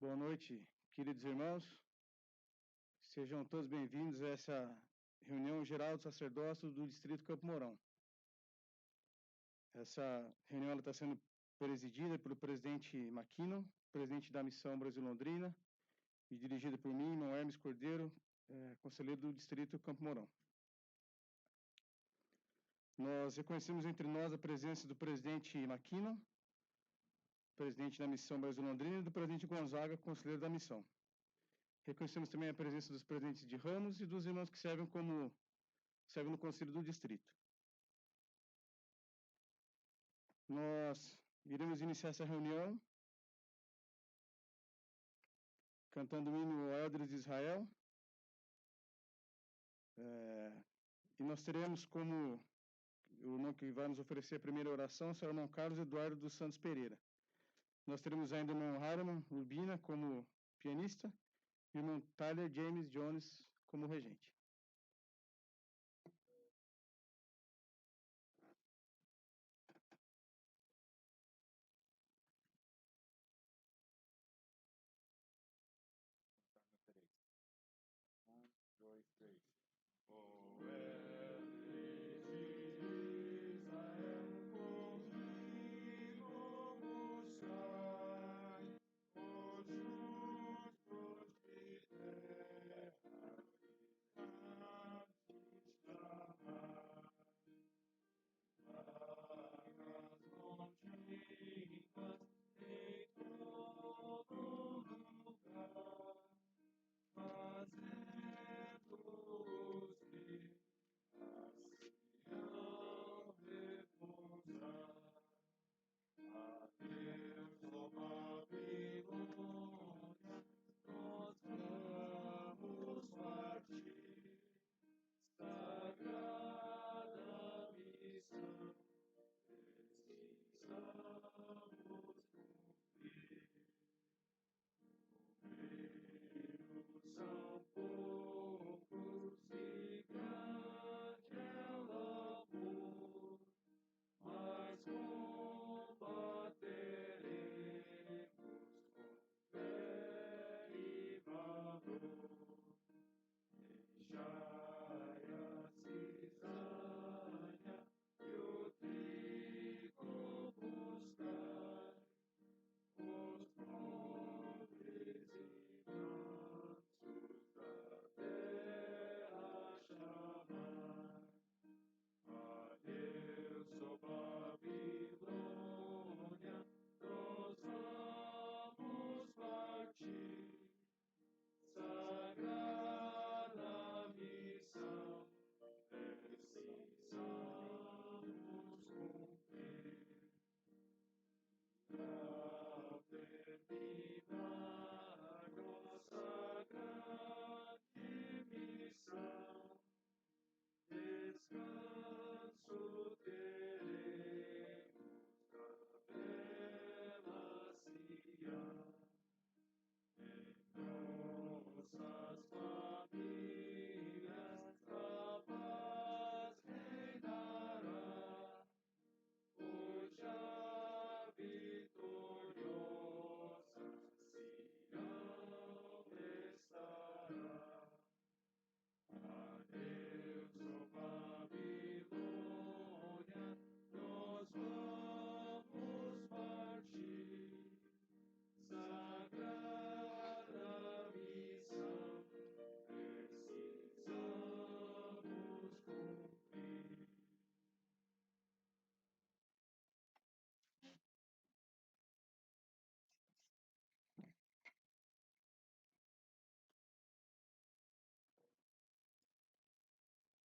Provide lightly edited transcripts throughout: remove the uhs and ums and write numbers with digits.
Boa noite, queridos irmãos. Sejam todos bem-vindos a essa reunião geral do sacerdócio do Distrito Campo Mourão. Essa reunião está sendo presidida pelo presidente McKinnon, presidente da Missão Brasil-Londrina, e dirigida por mim, irmão Hermes Cordeiro, conselheiro do Distrito Campo Mourão. Nós reconhecemos entre nós a presença do presidente McKinnon, presidente da Missão Brasil-Londrina, e do presidente Gonzaga, conselheiro da Missão. Reconhecemos também a presença dos presidentes de ramos e dos irmãos que servem no Conselho do Distrito. Nós iremos iniciar essa reunião cantando o hino Eldres de Israel. E nós teremos como o irmão que vai nos oferecer a primeira oração, será o irmão Carlos Eduardo dos Santos Pereira. Nós teremos ainda o irmão Harman Urbina como pianista e o irmão Tyler James Jones como regente. Um, dois, três.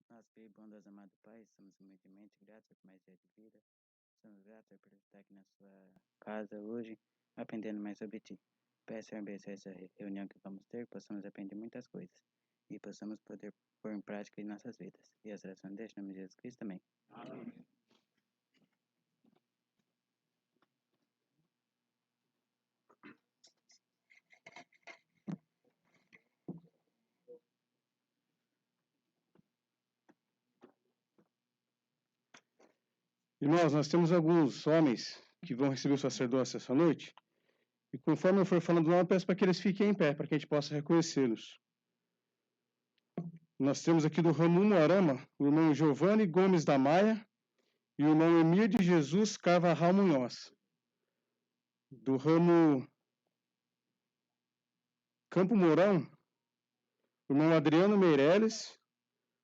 Nosso querido bondoso amado Pai, estamos humildemente gratos por mais dia de vida. Somos gratos por estar aqui na sua casa hoje, aprendendo mais sobre Ti. Peço a abençoe essa reunião que vamos ter, possamos aprender muitas coisas e possamos poder pôr em prática em nossas vidas. E as orações deixo em nome de Jesus Cristo também. Amém. Irmãos, nós temos alguns homens que vão receber o sacerdócio essa noite, E conforme eu for falando o nome, eu peço para que eles fiquem em pé, para que a gente possa reconhecê-los. Nós temos aqui do ramo Umuarama, o irmão Giovanni Gomes da Maia e o irmão Emir de Jesus Carvajal Munhoz. Do ramo Campo Mourão, o irmão Adriano Meirelles,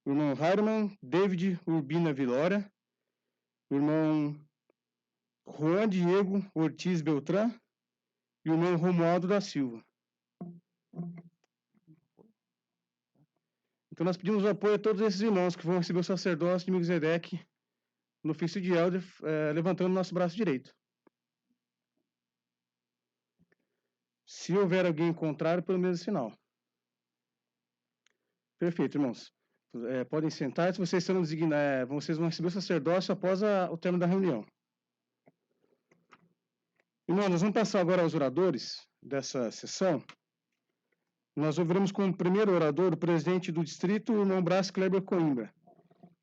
o irmão Harman David Urbina Vilória, o irmão Juan Diego Ortiz Beltrán e o irmão Romualdo da Silva. Então nós pedimos o apoio a todos esses irmãos que vão receber o sacerdócio de Melquisedeque no ofício de Elder, levantando o nosso braço direito. Se houver alguém contrário, pelo mesmo sinal. Perfeito, irmãos. Podem sentar, se vocês serão designados, vocês vão receber o sacerdócio após o término da reunião. Irmãos, nós vamos passar agora aos oradores dessa sessão. Nós ouviremos como primeiro orador o presidente do distrito, o irmão Brás Kleber Coimbra,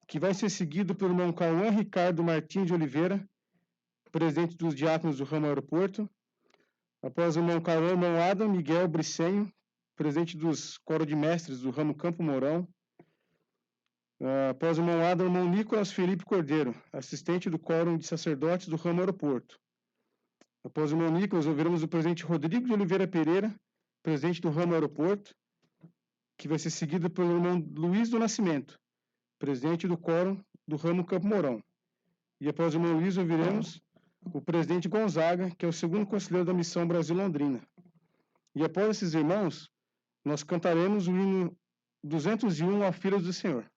que vai ser seguido pelo irmão Cauã Ricardo Martins de Oliveira, presidente dos diáconos do ramo aeroporto. Após o irmão Cauã, o irmão Adam Miguel Bricenho, presidente dos coro de mestres do ramo Campo Mourão. Após o irmão Adam, o irmão Nicolas Felipe Cordeiro, assistente do quórum de sacerdotes do ramo aeroporto. Após o irmão Nicolas, ouviremos o presidente Rodrigo de Oliveira Pereira, presidente do ramo aeroporto, que vai ser seguido pelo irmão Luiz do Nascimento, presidente do quórum do ramo Campo Mourão. E após o irmão Luiz, ouviremos o presidente Gonzaga, que é o segundo conselheiro da Missão Brasil-Londrina. E após esses irmãos, nós cantaremos o hino 201 ao Filhos do Senhor.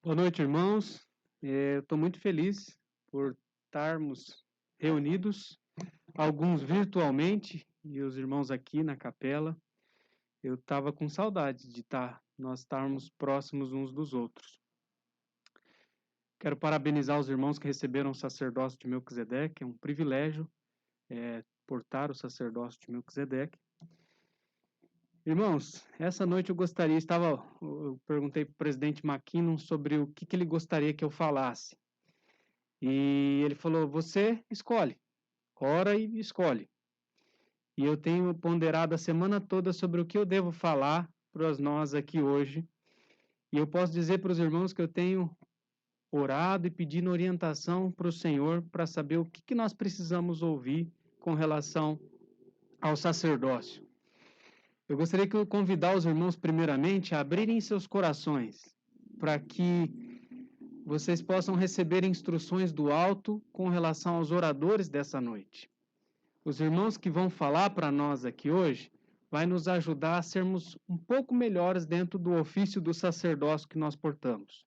Boa noite, irmãos. Eu estou muito feliz por estarmos reunidos, alguns virtualmente, e os irmãos aqui na capela. Eu estava com saudade de nós estarmos próximos uns dos outros. Quero parabenizar os irmãos que receberam o sacerdócio de Melquisedeque. É um privilégio portar o sacerdócio de Melquisedeque. Irmãos, essa noite eu perguntei para o presidente McKinnon sobre o que ele gostaria que eu falasse. E ele falou, você escolhe, ora e escolhe. E eu tenho ponderado a semana toda sobre o que eu devo falar para nós aqui hoje. E eu posso dizer para os irmãos que eu tenho orado e pedindo orientação para o Senhor para saber o que nós precisamos ouvir com relação ao sacerdócio. Eu gostaria de convidar os irmãos primeiramente a abrirem seus corações para que vocês possam receber instruções do alto com relação aos oradores dessa noite. Os irmãos que vão falar para nós aqui hoje vai nos ajudar a sermos um pouco melhores dentro do ofício do sacerdócio que nós portamos.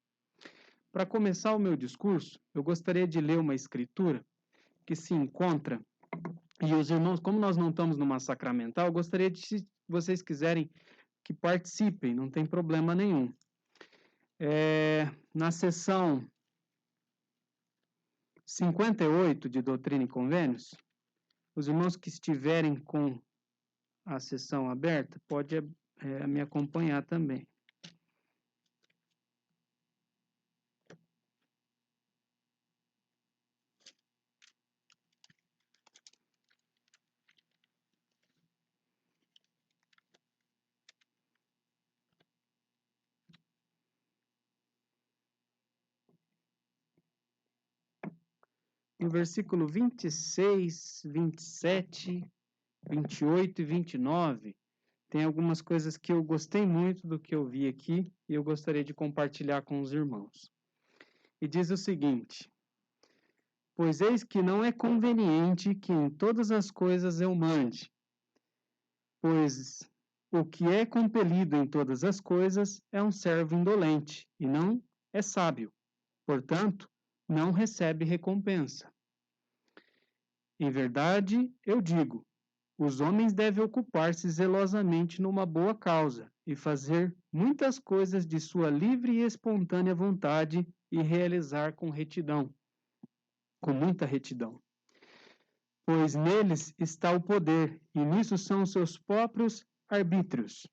Para começar o meu discurso, eu gostaria de ler uma escritura que se encontra, e os irmãos, como nós não estamos numa sacramental, eu gostaria de, se vocês quiserem, que participem, não tem problema nenhum. Na sessão 58 de Doutrina e Convênios, os irmãos que estiverem com a sessão aberta, pode me acompanhar também. No versículo 26, 27, 28 e 29, tem algumas coisas que eu gostei muito do que eu vi aqui e eu gostaria de compartilhar com os irmãos. E diz o seguinte: pois eis que não é conveniente que em todas as coisas eu mande, pois o que é compelido em todas as coisas é um servo indolente e não é sábio, portanto, não recebe recompensa. Em verdade, eu digo, os homens devem ocupar-se zelosamente numa boa causa e fazer muitas coisas de sua livre e espontânea vontade e realizar com retidão, com muita retidão. Pois neles está o poder, e nisso são os seus próprios arbítrios.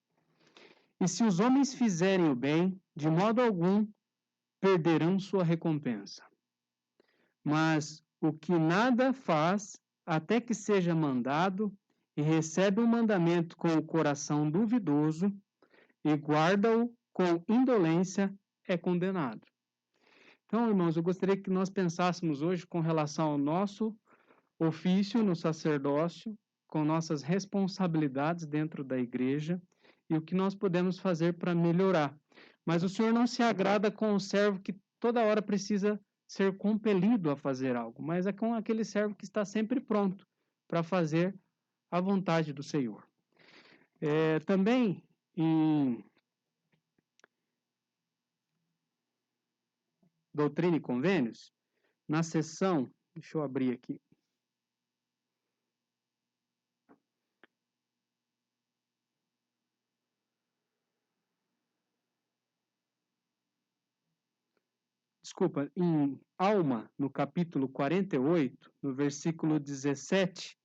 E se os homens fizerem o bem, de modo algum perderão sua recompensa. Mas o que nada faz, até que seja mandado, e recebe um mandamento com o coração duvidoso, e guarda-o com indolência, é condenado. Então, irmãos, eu gostaria que nós pensássemos hoje com relação ao nosso ofício no sacerdócio, com nossas responsabilidades dentro da igreja e o que nós podemos fazer para melhorar. Mas o Senhor não se agrada com o servo que toda hora precisa ser compelido a fazer algo, mas é com aquele servo que está sempre pronto para fazer a vontade do Senhor. Também em Doutrina e Convênios, na seção, deixa eu abrir aqui, em Alma, no capítulo 48, no versículo 17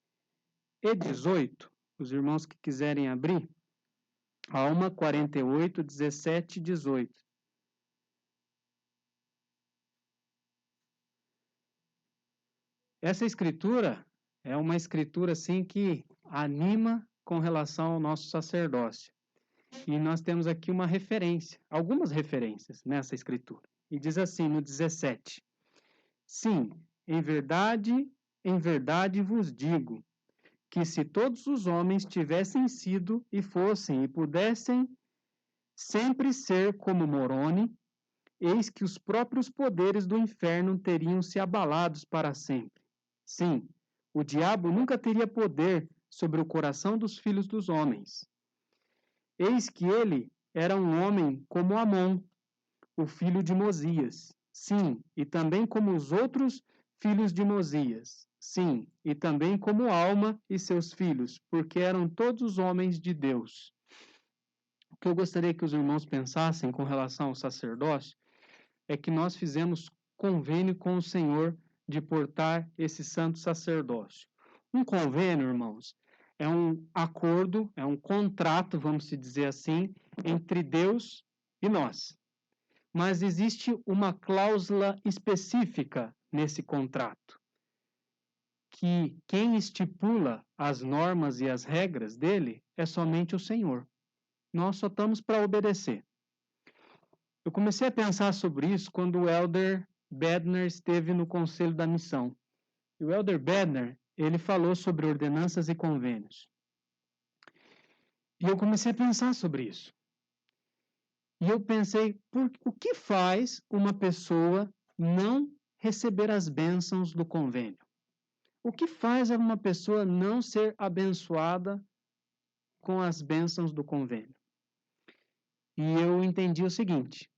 e 18, os irmãos que quiserem abrir, Alma 48, 17 e 18. Essa escritura é uma escritura assim que anima com relação ao nosso sacerdócio. E nós temos aqui uma referência, algumas referências nessa escritura. E diz assim no 17: Sim, em verdade vos digo, que se todos os homens tivessem sido e fossem e pudessem sempre ser como Moroni, eis que os próprios poderes do inferno teriam se abalados para sempre. Sim, o diabo nunca teria poder sobre o coração dos filhos dos homens. Eis que ele era um homem como Amon, o filho de Mosias. Sim, e também como os outros filhos de Mosias. Sim, e também como Alma e seus filhos, porque eram todos homens de Deus. O que eu gostaria que os irmãos pensassem com relação ao sacerdócio é que nós fizemos convênio com o Senhor de portar esse santo sacerdócio. Um convênio, irmãos, é um acordo, é um contrato, vamos dizer assim, entre Deus e nós. Mas existe uma cláusula específica nesse contrato, que quem estipula as normas e as regras dele é somente o Senhor. Nós só estamos para obedecer. Eu comecei a pensar sobre isso quando o Elder Bednar esteve no Conselho da Missão. E o Elder Bednar, ele falou sobre ordenanças e convênios. E eu comecei a pensar sobre isso. E eu pensei, o que faz uma pessoa não receber as bênçãos do convênio? O que faz uma pessoa não ser abençoada com as bênçãos do convênio? E eu entendi o seguinte,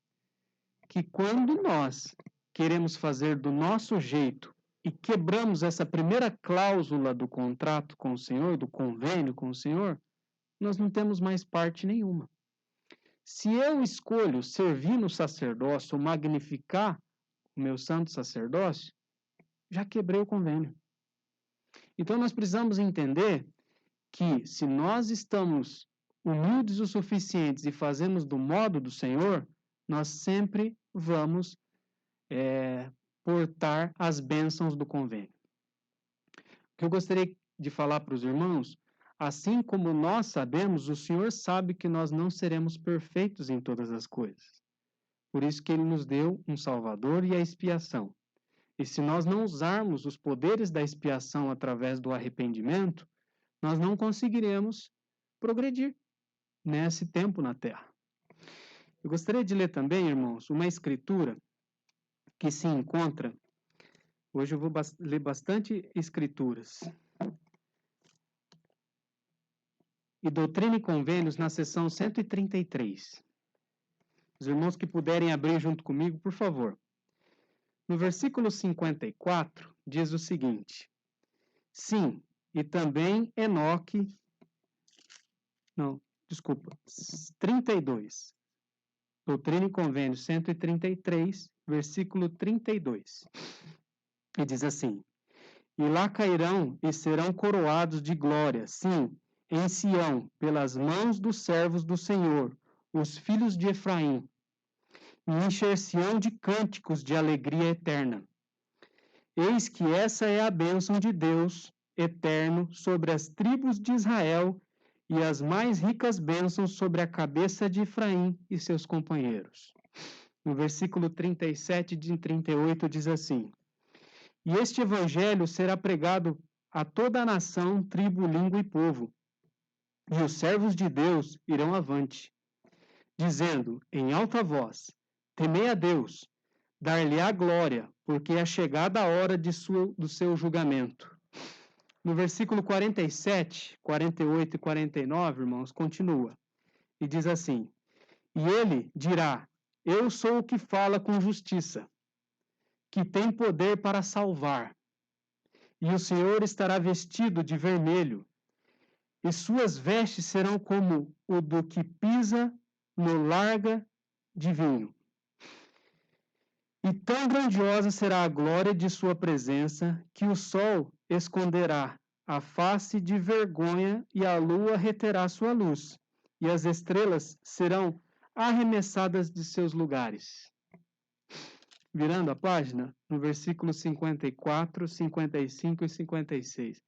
que quando nós queremos fazer do nosso jeito e quebramos essa primeira cláusula do contrato com o Senhor, do convênio com o Senhor, nós não temos mais parte nenhuma. Se eu escolho servir no sacerdócio, magnificar o meu santo sacerdócio, já quebrei o convênio. Então nós precisamos entender que se nós estamos humildes o suficientes e fazemos do modo do Senhor, nós sempre vamos portar as bênçãos do convênio. O que eu gostaria de falar para os irmãos, assim como nós sabemos, o Senhor sabe que nós não seremos perfeitos em todas as coisas. Por isso que Ele nos deu um Salvador e a expiação. E se nós não usarmos os poderes da expiação através do arrependimento, nós não conseguiremos progredir nesse tempo na Terra. Eu gostaria de ler também, irmãos, uma escritura que se encontra, hoje eu vou ler bastante escrituras, e Doutrina e Convênios na seção 133. Os irmãos que puderem abrir junto comigo, por favor. No versículo 54, diz o seguinte, sim, e também Enoque, 32. Doutrina e Convênios 133, versículo 32. E diz assim, e lá cairão e serão coroados de glória, sim, em Sião, pelas mãos dos servos do Senhor, os filhos de Efraim. e encher-se-ão de cânticos de alegria eterna. Eis que essa é a bênção de Deus eterno sobre as tribos de Israel e as mais ricas bênçãos sobre a cabeça de Efraim e seus companheiros. No versículo 37 de 38 diz assim: E este evangelho será pregado a toda a nação, tribo, língua e povo, e os servos de Deus irão avante, dizendo em alta voz: Temei a Deus, dar-lhe-á glória, porque é chegada a hora do seu julgamento. No versículo 47, 48 e 49, irmãos, continua, e diz assim: E ele dirá: Eu sou o que fala com justiça, que tem poder para salvar. E o Senhor estará vestido de vermelho, e suas vestes serão como o do que pisa no larga de vinho. E tão grandiosa será a glória de sua presença, que o sol esconderá a face de vergonha e a lua reterá sua luz, e as estrelas serão arremessadas de seus lugares. Virando a página, no versículo 54, 55 e 56.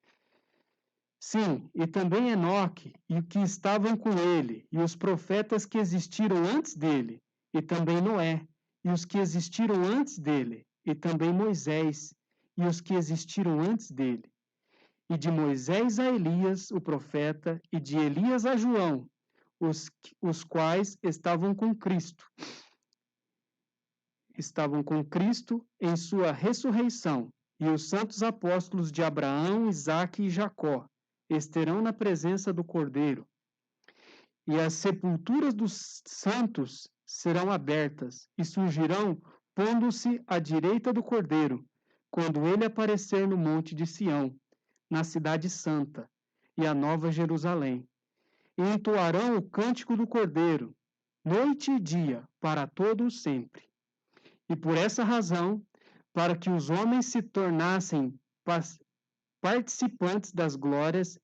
Sim, e também Enoque, e os que estavam com ele, e os profetas que existiram antes dele, e também Noé, e os que existiram antes dele, e também Moisés, e os que existiram antes dele. E de Moisés a Elias, o profeta, e de Elias a João, os quais estavam com Cristo em sua ressurreição, e os santos apóstolos de Abraão, Isaque e Jacó estarão na presença do Cordeiro. E as sepulturas dos santos serão abertas, e surgirão, pondo-se à direita do Cordeiro, quando ele aparecer no monte de Sião, na cidade santa, e a nova Jerusalém. E entoarão o cântico do Cordeiro, noite e dia, para todo o sempre. E por essa razão, para que os homens se tornassem participantes das glórias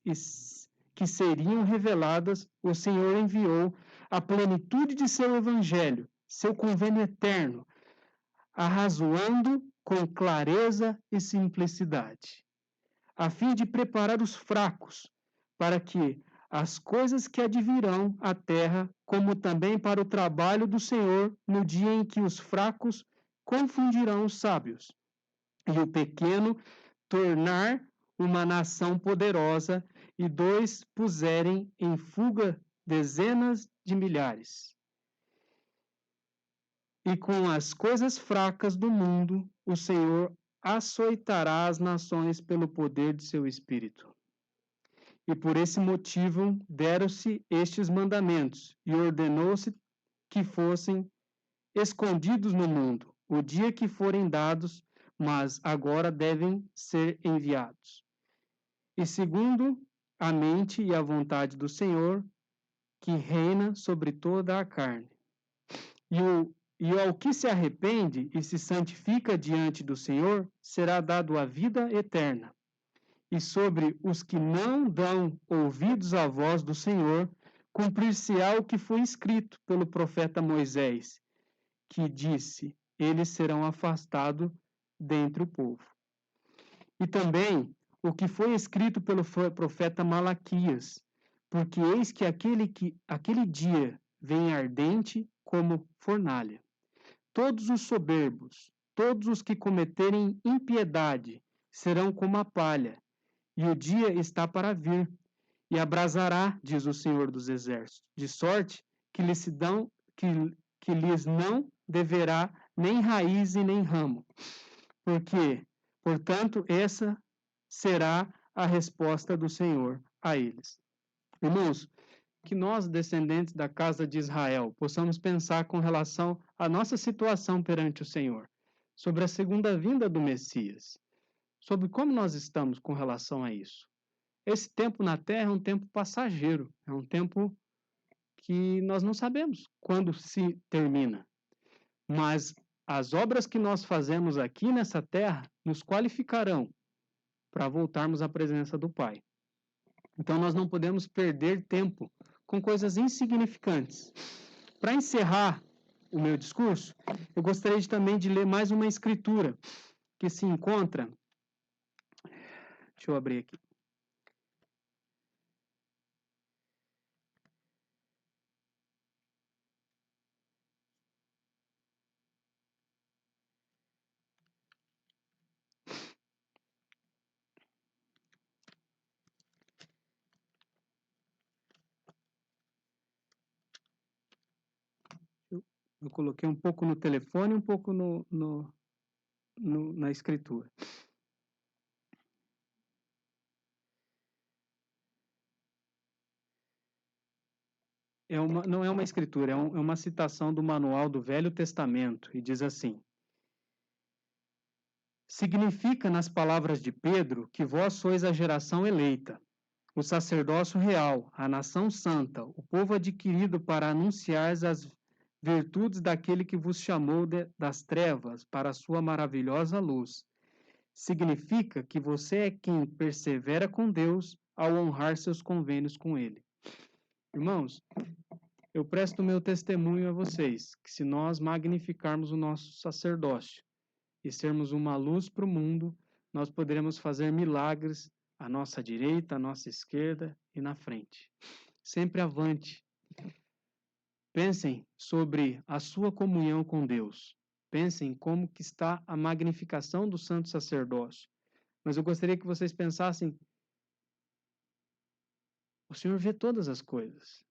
que seriam reveladas, o Senhor enviou a plenitude de seu evangelho, seu convênio eterno, arrazoando com clareza e simplicidade, a fim de preparar os fracos, para que as coisas que advirão à terra, como também para o trabalho do Senhor, no dia em que os fracos confundirão os sábios, e o pequeno tornar uma nação poderosa, e dois puserem em fuga dezenas de milhares. E com as coisas fracas do mundo, o Senhor açoitará as nações pelo poder de seu Espírito. E por esse motivo deram-se estes mandamentos, e ordenou-se que fossem escondidos no mundo, o dia que forem dados, mas agora devem ser enviados. E segundo a mente e a vontade do Senhor, que reina sobre toda a carne. E ao que se arrepende e se santifica diante do Senhor, será dado a vida eterna. E sobre os que não dão ouvidos à voz do Senhor, cumprir-se-á o que foi escrito pelo profeta Moisés, que disse: eles serão afastados dentre o povo. E também o que foi escrito pelo profeta Malaquias, porque eis que aquele dia vem ardente como fornalha. Todos os soberbos, todos os que cometerem impiedade, serão como a palha, e o dia está para vir, e abrasará, diz o Senhor dos Exércitos, de sorte que lhes não deverá nem raiz e nem ramo. Portanto, essa será a resposta do Senhor a eles. Irmãos, que nós, descendentes da casa de Israel, possamos pensar com relação à nossa situação perante o Senhor, sobre a segunda vinda do Messias, sobre como nós estamos com relação a isso. Esse tempo na Terra é um tempo passageiro, é um tempo que nós não sabemos quando se termina. Mas as obras que nós fazemos aqui nessa terra nos qualificarão para voltarmos à presença do Pai. Então nós não podemos perder tempo com coisas insignificantes. Para encerrar o meu discurso, eu gostaria também de ler mais uma escritura que se encontra. Deixa eu abrir aqui. Eu coloquei um pouco no telefone, um pouco na escritura. Não é uma escritura, é uma citação do manual do Velho Testamento, e diz assim: significa, nas palavras de Pedro, que vós sois a geração eleita, o sacerdócio real, a nação santa, o povo adquirido para anunciar as virtudes daquele que vos chamou das trevas para a sua maravilhosa luz. Significa que você é quem persevera com Deus ao honrar seus convênios com Ele. Irmãos, eu presto o meu testemunho a vocês, que se nós magnificarmos o nosso sacerdócio e sermos uma luz para o mundo, nós poderemos fazer milagres à nossa direita, à nossa esquerda e na frente. Sempre avante. Pensem sobre a sua comunhão com Deus. Pensem como que está a magnificação do santo sacerdócio. Mas eu gostaria que vocês pensassem, o Senhor vê todas as coisas.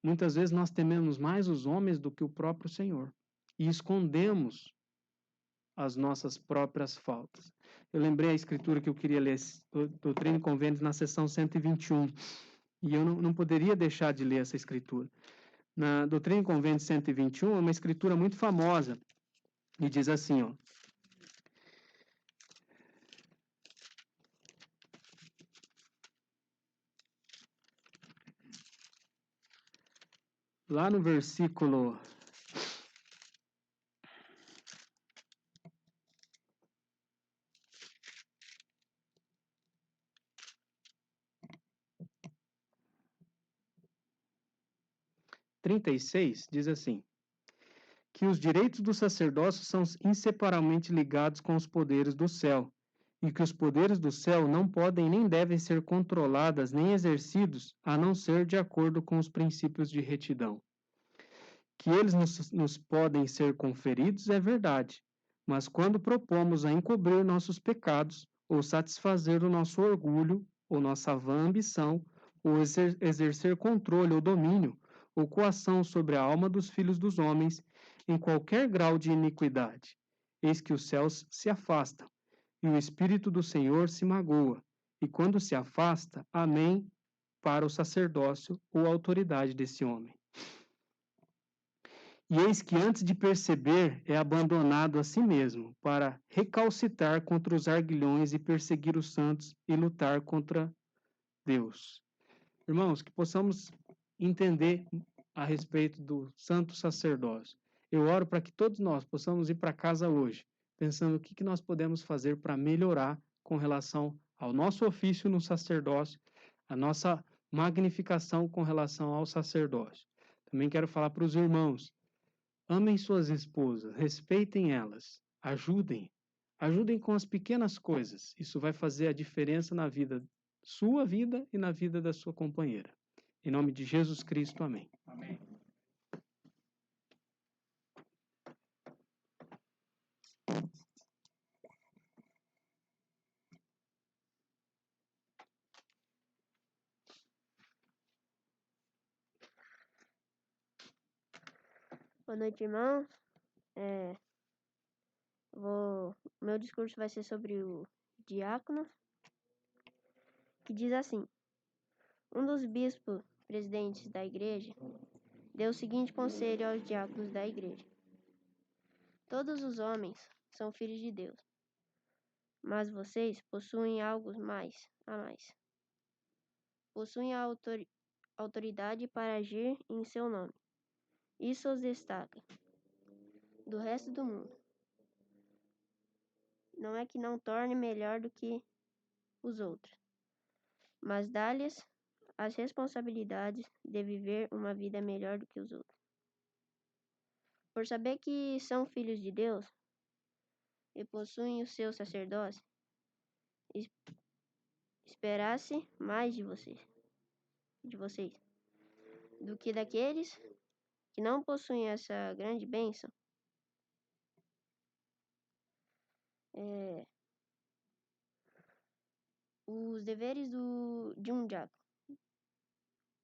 Muitas vezes nós tememos mais os homens do que o próprio Senhor e escondemos as nossas próprias faltas. Eu lembrei a escritura que eu queria ler, Doutrina e Convênios, na seção 121, e eu não poderia deixar de ler essa escritura. Na Doutrina e Convênios 121 é uma escritura muito famosa, e diz assim, ó: lá no versículo 36, diz assim: que os direitos do sacerdócio são inseparavelmente ligados com os poderes do céu, e que os poderes do céu não podem nem devem ser controlados nem exercidos, a não ser de acordo com os princípios de retidão. Que eles nos podem ser conferidos é verdade, mas quando propomos a encobrir nossos pecados, ou satisfazer o nosso orgulho, ou nossa vã ambição, ou exercer controle ou domínio, ou coação sobre a alma dos filhos dos homens, em qualquer grau de iniquidade, eis que os céus se afastam, e o Espírito do Senhor se magoa, e quando se afasta, amém para o sacerdócio ou autoridade desse homem. E eis que antes de perceber, é abandonado a si mesmo, para recalcitrar contra os arguilhões e perseguir os santos e lutar contra Deus. Irmãos, que possamos entender a respeito do santo sacerdócio. Eu oro para que todos nós possamos ir para casa hoje, pensando o que nós podemos fazer para melhorar com relação ao nosso ofício no sacerdócio, a nossa magnificação com relação ao sacerdócio. Também quero falar para os irmãos: amem suas esposas, respeitem elas, ajudem com as pequenas coisas. Isso vai fazer a diferença na sua vida e na vida da sua companheira. Em nome de Jesus Cristo, amém. Amém. Boa noite, irmãos. Meu discurso vai ser sobre o diácono, que diz assim: um dos bispos presidentes da igreja deu o seguinte conselho aos diáconos da igreja: todos os homens são filhos de Deus, mas vocês possuem algo a mais. Possuem a autoridade para agir em seu nome. Isso os destaca do resto do mundo. Não é que não torne melhor do que os outros, mas dá-lhes as responsabilidades de viver uma vida melhor do que os outros. Por saber que são filhos de Deus e possuem o seu sacerdócio, esperasse mais de vocês do que daqueles que não possuem essa grande bênção. Os deveres de um diácono.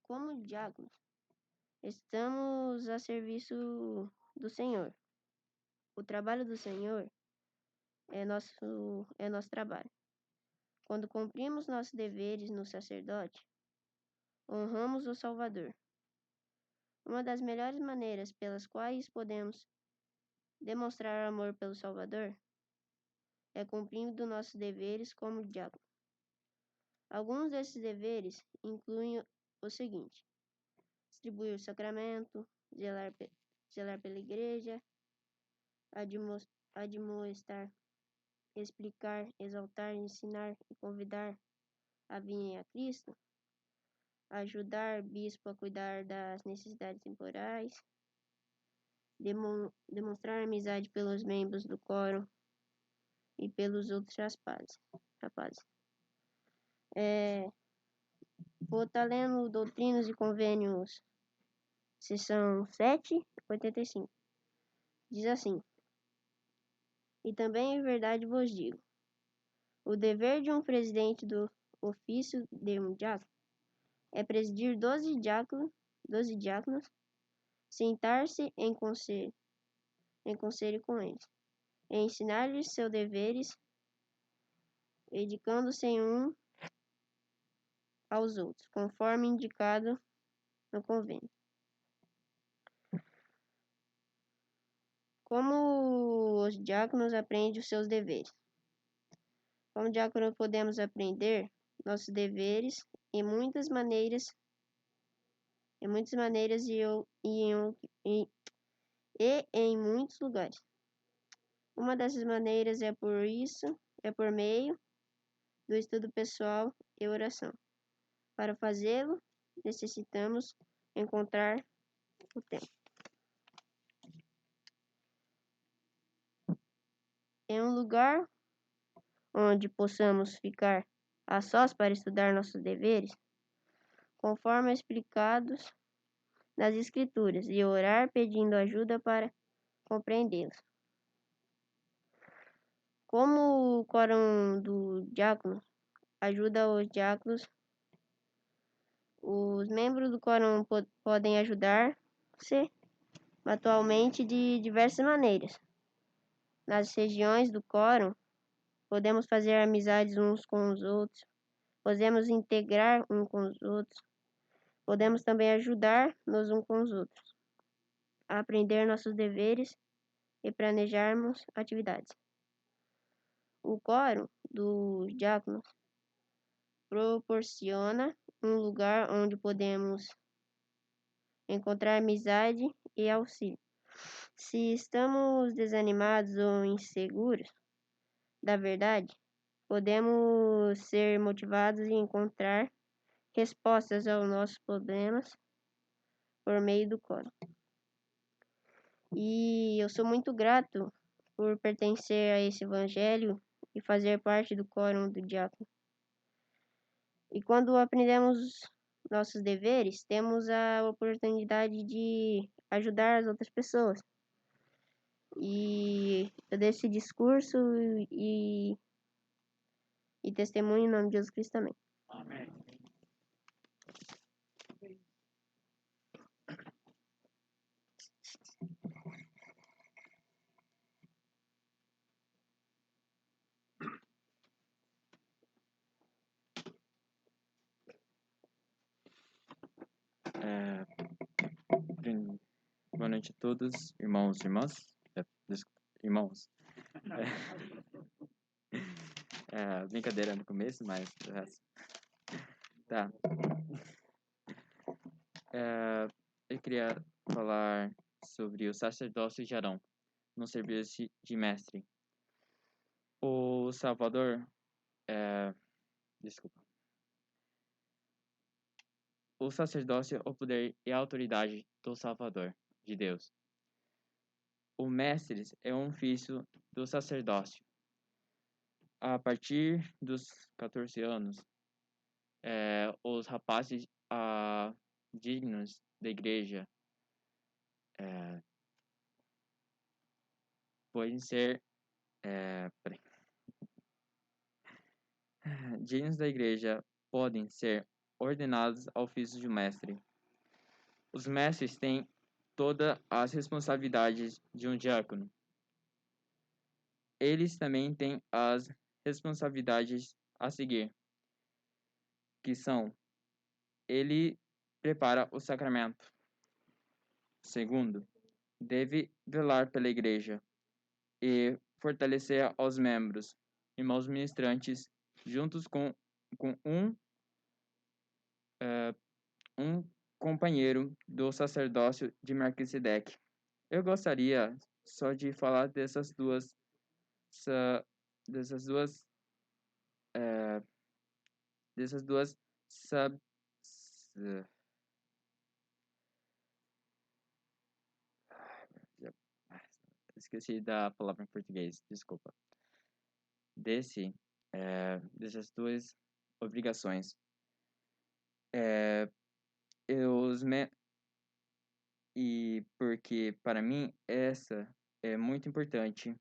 Como diáconos, estamos a serviço do Senhor. O trabalho do Senhor é nosso trabalho. Quando cumprimos nossos deveres no sacerdote, honramos o Salvador. Uma das melhores maneiras pelas quais podemos demonstrar amor pelo Salvador é cumprindo nossos deveres como diácono. Alguns desses deveres incluem o seguinte: distribuir o sacramento, zelar pela igreja, admoestar, explicar, exaltar, ensinar e convidar a virem a Cristo, ajudar bispo a cuidar das necessidades temporais, demonstrar amizade pelos membros do quórum e pelos outros rapazes. Vou estar lendo Doutrinas e Convênios, seção 785. Diz assim: e também em verdade vos digo, o dever de um presidente do ofício de um diácono é presidir 12 diáconos, sentar-se em conselho com eles, e ensinar-lhes seus deveres, dedicando-se um aos outros, conforme indicado no convênio. Como os diáconos aprendem os seus deveres? Como diácono podemos aprender nossos deveres em muitas maneiras e em muitos lugares. Uma dessas maneiras é por meio do estudo pessoal e oração. Para fazê-lo, necessitamos encontrar o tempo. Em um lugar onde possamos ficar a sós para estudar nossos deveres, conforme explicados nas Escrituras, e orar pedindo ajuda para compreendê-los. Como o quórum do diácono ajuda os diáconos, os membros do quórum podem ajudar-se mutuamente de diversas maneiras. Nas regiões do quórum, podemos fazer amizades uns com os outros, podemos integrar uns com os outros, podemos também ajudar-nos uns com os outros, a aprender nossos deveres e planejarmos atividades. O quórum dos diáconos proporciona um lugar onde podemos encontrar amizade e auxílio. Se estamos desanimados ou inseguros da verdade, podemos ser motivados e encontrar respostas aos nossos problemas por meio do quórum. E eu sou muito grato por pertencer a esse evangelho e fazer parte do quórum do diácono. E quando aprendemos nossos deveres, temos a oportunidade de ajudar as outras pessoas. E eu dei esse discurso e testemunho em nome de Jesus Cristo também. Amém. Boa noite a todos, irmãos e irmãs. Irmãos. Brincadeira no começo, mas o resto. Tá. Eu queria falar sobre o sacerdócio de Arão no serviço de mestre. O Salvador. Desculpa. O, O sacerdócio, o poder e a autoridade do Salvador, de Deus. o mestre é um ofício do sacerdócio. A partir dos 14 anos, os rapazes dignos da igreja podem ser peraí. Dignos da igreja podem ser ordenados ao ofício de mestre. Os mestres têm todas as responsabilidades de um diácono. Eles também têm as responsabilidades a seguir, que são: ele prepara o sacramento. Segundo, deve velar pela igreja e fortalecer aos membros, irmãos ministrantes, juntos com um companheiro do sacerdócio de Melquisedeque. Eu gostaria só de falar dessas duas sub, esqueci da palavra em português, desculpa. Dessas duas obrigações. E porque para mim essa é muito importante.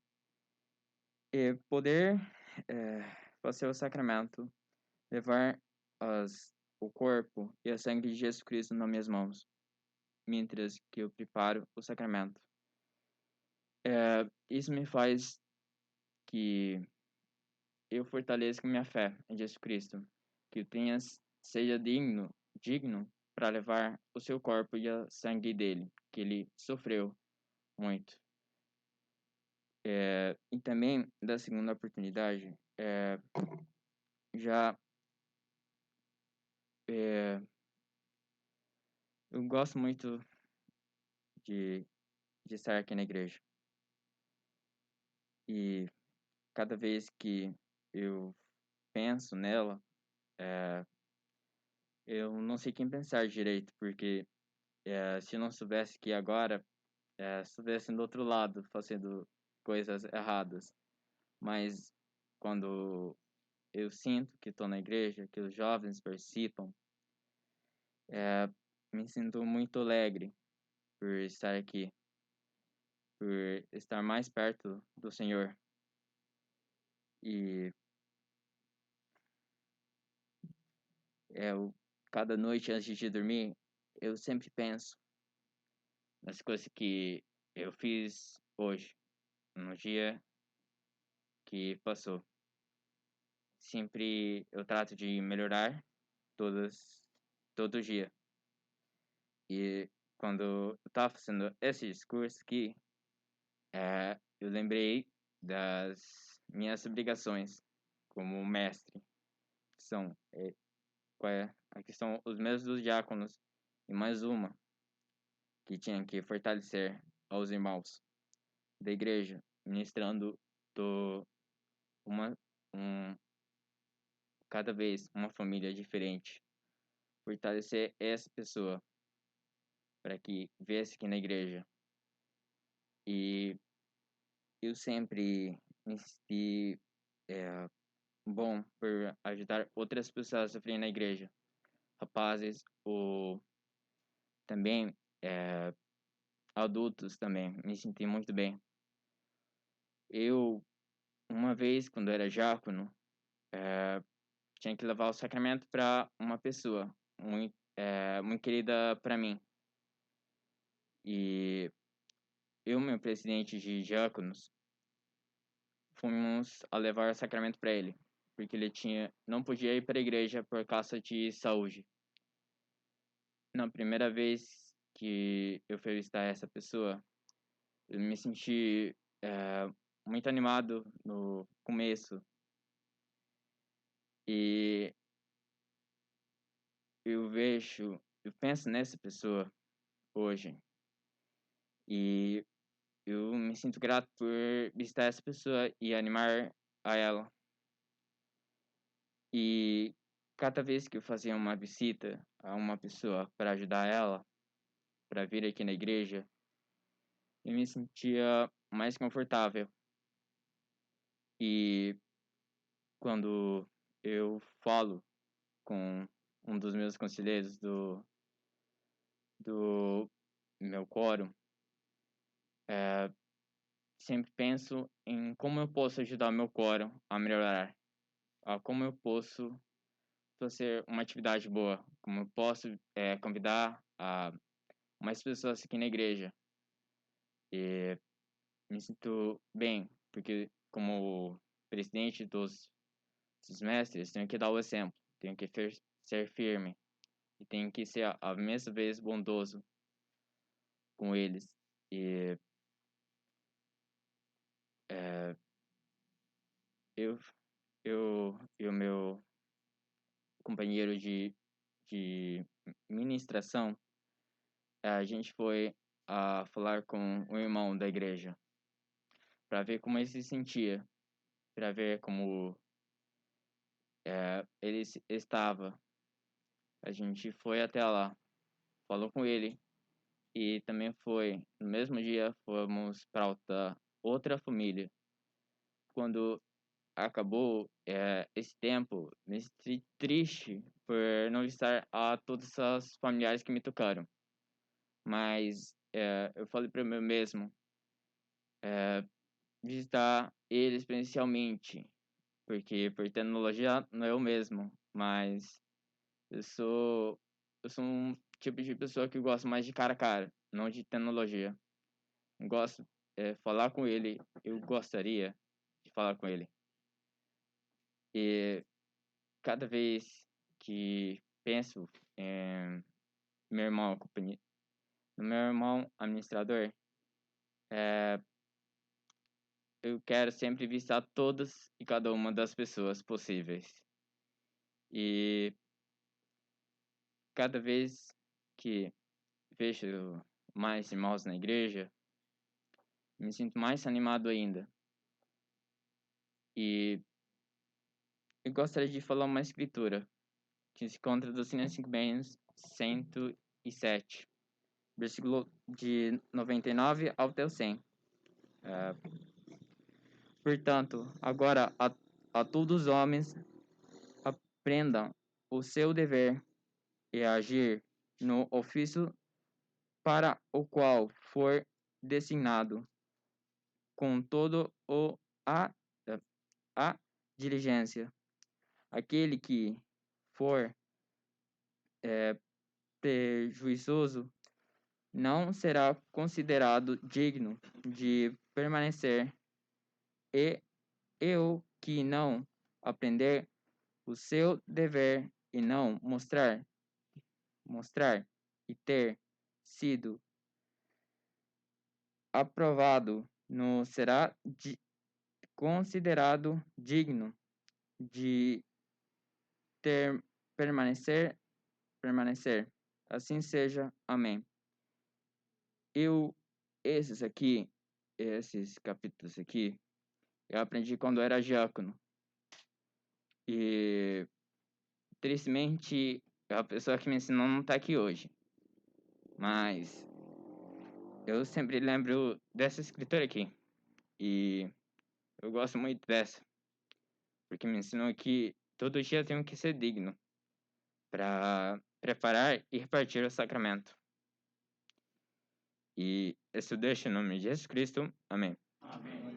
Poder fazer o sacramento, levar o corpo e a sangue de Jesus Cristo nas minhas mãos, mientras que eu preparo o sacramento. Isso me faz que eu fortaleça minha fé em Jesus Cristo, que eu seja digno para levar o seu corpo e a sangue dele, que ele sofreu muito. E também, da segunda oportunidade, eu gosto muito de estar aqui na igreja. E cada vez que eu penso nela, eu não sei quem pensar direito, porque se eu não soubesse que agora estivesse do outro lado, fazendo coisas erradas. Mas quando eu sinto que estou na igreja, que os jovens participam, me sinto muito alegre por estar aqui, por estar mais perto do Senhor. E cada noite antes de dormir, eu sempre penso nas coisas que eu fiz hoje, no dia que passou. Sempre eu trato de melhorar todo dia. E quando eu estava fazendo esse discurso aqui, eu lembrei das minhas obrigações como mestre, que são, aqui são os meus dos diáconos, e mais uma, que tinha que fortalecer aos irmãos da igreja, ministrando cada vez uma família diferente. Fortalecer essa pessoa para que viesse aqui na igreja. E eu sempre me senti bom por ajudar outras pessoas a sofrerem na igreja. Rapazes ou também adultos também. Me senti muito bem. Eu, uma vez, quando era diácono, tinha que levar o sacramento para uma pessoa muito querida para mim. E eu, meu presidente de diáconos, fomos a levar o sacramento para ele, porque ele não podia ir para a igreja por causa de saúde. Na primeira vez que eu fui visitar essa pessoa, eu me senti muito animado no começo. E eu penso nessa pessoa hoje. E eu me sinto grato por visitar essa pessoa e animar a ela. E cada vez que eu fazia uma visita a uma pessoa para ajudar ela, para vir aqui na igreja, eu me sentia mais confortável. E quando eu falo com um dos meus conselheiros do meu quórum, sempre penso em como eu posso ajudar o meu quórum a melhorar, como eu posso fazer uma atividade boa, como eu posso convidar mais pessoas aqui na igreja. E me sinto bem, porque como presidente dos mestres, tenho que dar o exemplo, tenho que ser firme e tenho que ser a mesma vez bondoso com eles. E eu e o meu companheiro de ministração, a gente foi a falar com o irmão da igreja para ver como ele se sentia, para ver como ele estava. A gente foi até lá, falou com ele e também no mesmo dia, fomos para outra família. Quando acabou esse tempo, me senti triste por não estar a todos os familiares que me tocaram. Mas eu falei para mim mesmo visitar eles presencialmente, porque por tecnologia não é o mesmo, mas eu sou um tipo de pessoa que gosta mais de cara a cara, não de tecnologia. Eu gosto falar com ele, eu gostaria de falar com ele. E cada vez que penso em meu irmão, no meu irmão administrador, eu quero sempre visitar todas e cada uma das pessoas possíveis. E cada vez que vejo mais irmãos na igreja, me sinto mais animado ainda. E eu gostaria de falar uma escritura que se encontra dos Sinais 5 Bens 107, versículo de 99 até o 100. Portanto, agora a todos os homens aprendam o seu dever e agir no ofício para o qual for designado, com todo a diligência. Aquele que for prejuicioso não será considerado digno de permanecer, e o que não aprender o seu dever e não mostrar e ter sido aprovado não será considerado digno de permanecer. Assim seja. Amém. Esses capítulos aqui, eu aprendi quando eu era diácono. E, tristemente, a pessoa que me ensinou não está aqui hoje. Mas eu sempre lembro dessa escritora aqui. E eu gosto muito dessa. Porque me ensinou que todo dia eu tenho que ser digno para preparar e repartir o sacramento. E isso eu deixo em nome de Jesus Cristo. Amém. Amém.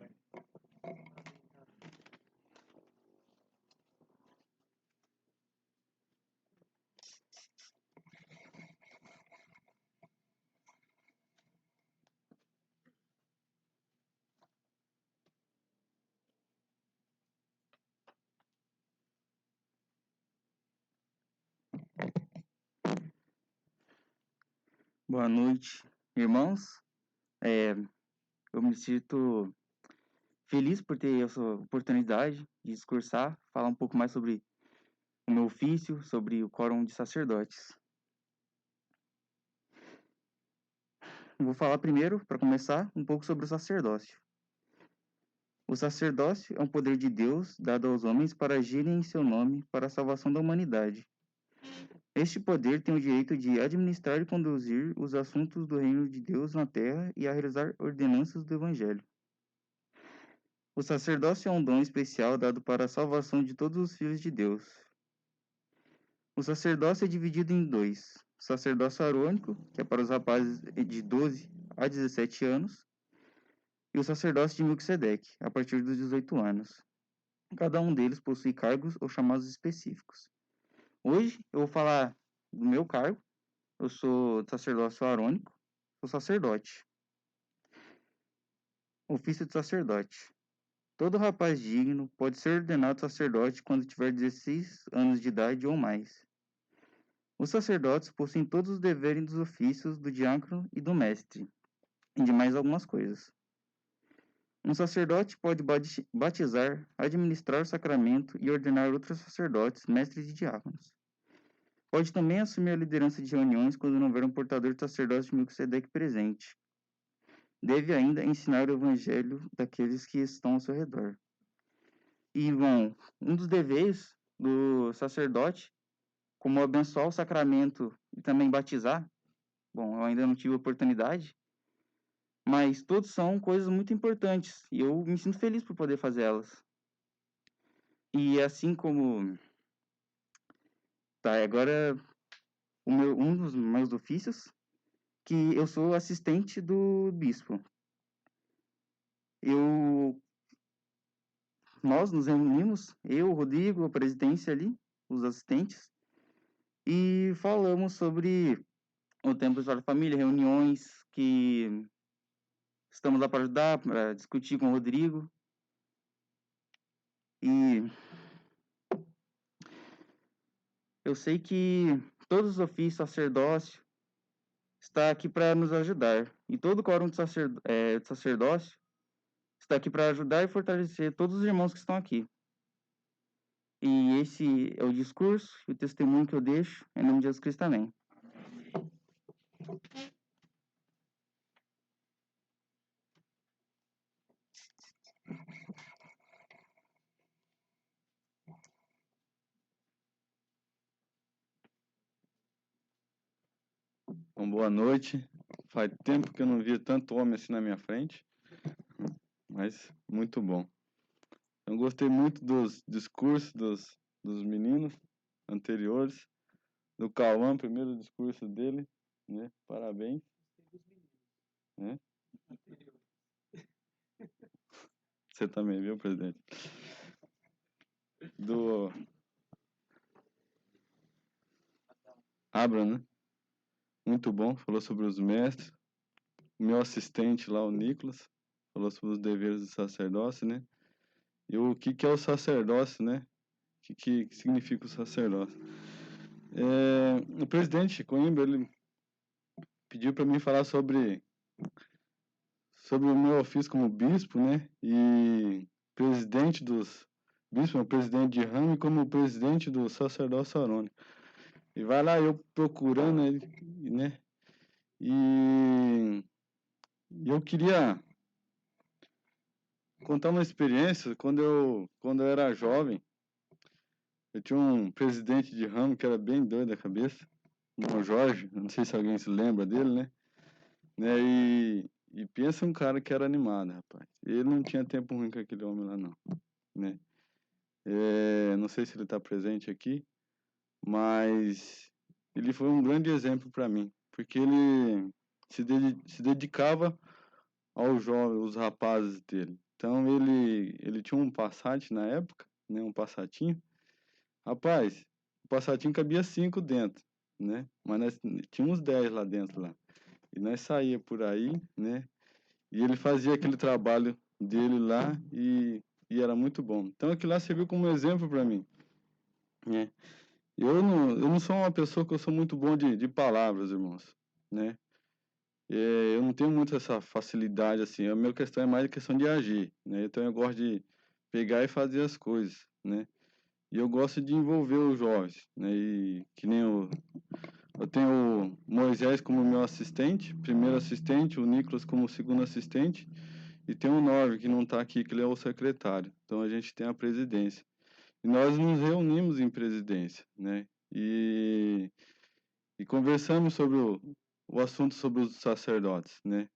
Boa noite, irmãos. Eu me sinto feliz por ter essa oportunidade de discursar, falar um pouco mais sobre o meu ofício, sobre o quórum de sacerdotes. Eu vou falar primeiro, para começar, um pouco sobre o sacerdócio. O sacerdócio é um poder de Deus dado aos homens para agirem em seu nome para a salvação da humanidade. Este poder tem o direito de administrar e conduzir os assuntos do reino de Deus na terra e a realizar ordenanças do Evangelho. O sacerdócio é um dom especial dado para a salvação de todos os filhos de Deus. O sacerdócio é dividido em dois: o sacerdócio arônico, que é para os rapazes de 12 a 17 anos, e o sacerdócio de Melquisedeque, a partir dos 18 anos. Cada um deles possui cargos ou chamados específicos. Hoje eu vou falar do meu cargo. Eu sou sacerdócio arônico, sou sacerdote. Ofício de sacerdote. Todo rapaz digno pode ser ordenado sacerdote quando tiver 16 anos de idade ou mais. Os sacerdotes possuem todos os deveres dos ofícios do diácono e do mestre, e de mais algumas coisas. Um sacerdote pode batizar, administrar o sacramento e ordenar outros sacerdotes, mestres e diáconos. Pode também assumir a liderança de reuniões quando não houver um portador de sacerdócio de Melquisedeque presente. Deve ainda ensinar o evangelho daqueles que estão ao seu redor. E, bom, um dos deveres do sacerdote, como abençoar o sacramento e também batizar, bom, eu ainda não tive oportunidade, mas todos são coisas muito importantes e eu me sinto feliz por poder fazer elas. E assim como... Tá, agora um dos meus ofícios, que eu sou assistente do bispo. Nós nos reunimos, eu, o Rodrigo, a presidência ali, os assistentes, e falamos sobre o tempo da família, reuniões que estamos lá para ajudar, para discutir com o Rodrigo. E eu sei que todos os ofícios, sacerdócio, está aqui para nos ajudar. E todo o quórum de sacerdócio está aqui para ajudar e fortalecer todos os irmãos que estão aqui. E esse é o discurso e o testemunho que eu deixo, em nome de Jesus Cristo, amém. Bom, boa noite. Faz tempo que eu não via tanto homem assim na minha frente, mas muito bom. Eu gostei muito dos discursos dos meninos anteriores, do Cauã, primeiro discurso dele, né? Parabéns. Né? Você também, viu, presidente? Do Abraham, né? Muito bom, falou sobre os mestres. O meu assistente lá, o Nicolas, falou sobre os deveres do sacerdócio, né? E o que é o sacerdócio, né? O que significa o sacerdócio? O presidente Coimbra, ele pediu para mim falar sobre o meu ofício como bispo, né? E presidente dos bispos, o presidente de ramo e como presidente do sacerdócio arônico. E vai lá eu procurando ele, né? E eu queria contar uma experiência quando eu era jovem. Eu tinha um presidente de ramo que era bem doido da cabeça, o Jorge, não sei se alguém se lembra dele, né? E pensa um cara que era animado, rapaz. Ele não tinha tempo ruim com aquele homem lá, não, né? Não sei se ele está presente aqui, mas ele foi um grande exemplo para mim, porque ele se dedicava aos jovens, os rapazes dele. Então ele tinha um Passat na época, né? Um Passatinho. Rapaz, o Passatinho cabia 5 dentro, né? Mas nós tínhamos 10 lá dentro lá. E nós saía por aí, né? E ele fazia aquele trabalho dele lá e era muito bom. Então aquilo lá serviu como exemplo para mim, né? Eu não sou uma pessoa que eu sou muito bom de palavras, irmãos, né? Eu não tenho muito essa facilidade assim. A minha questão é mais a questão de agir, né? Então eu gosto de pegar e fazer as coisas, né? E eu gosto de envolver os jovens, né? E que nem eu tenho o Moisés como meu assistente, primeiro assistente, o Nicolas como segundo assistente, e tem o Norve, que não está aqui, que ele é o secretário. Então a gente tem a presidência. E nós nos reunimos em presidência, né? e conversamos sobre o assunto sobre os sacerdotes, né?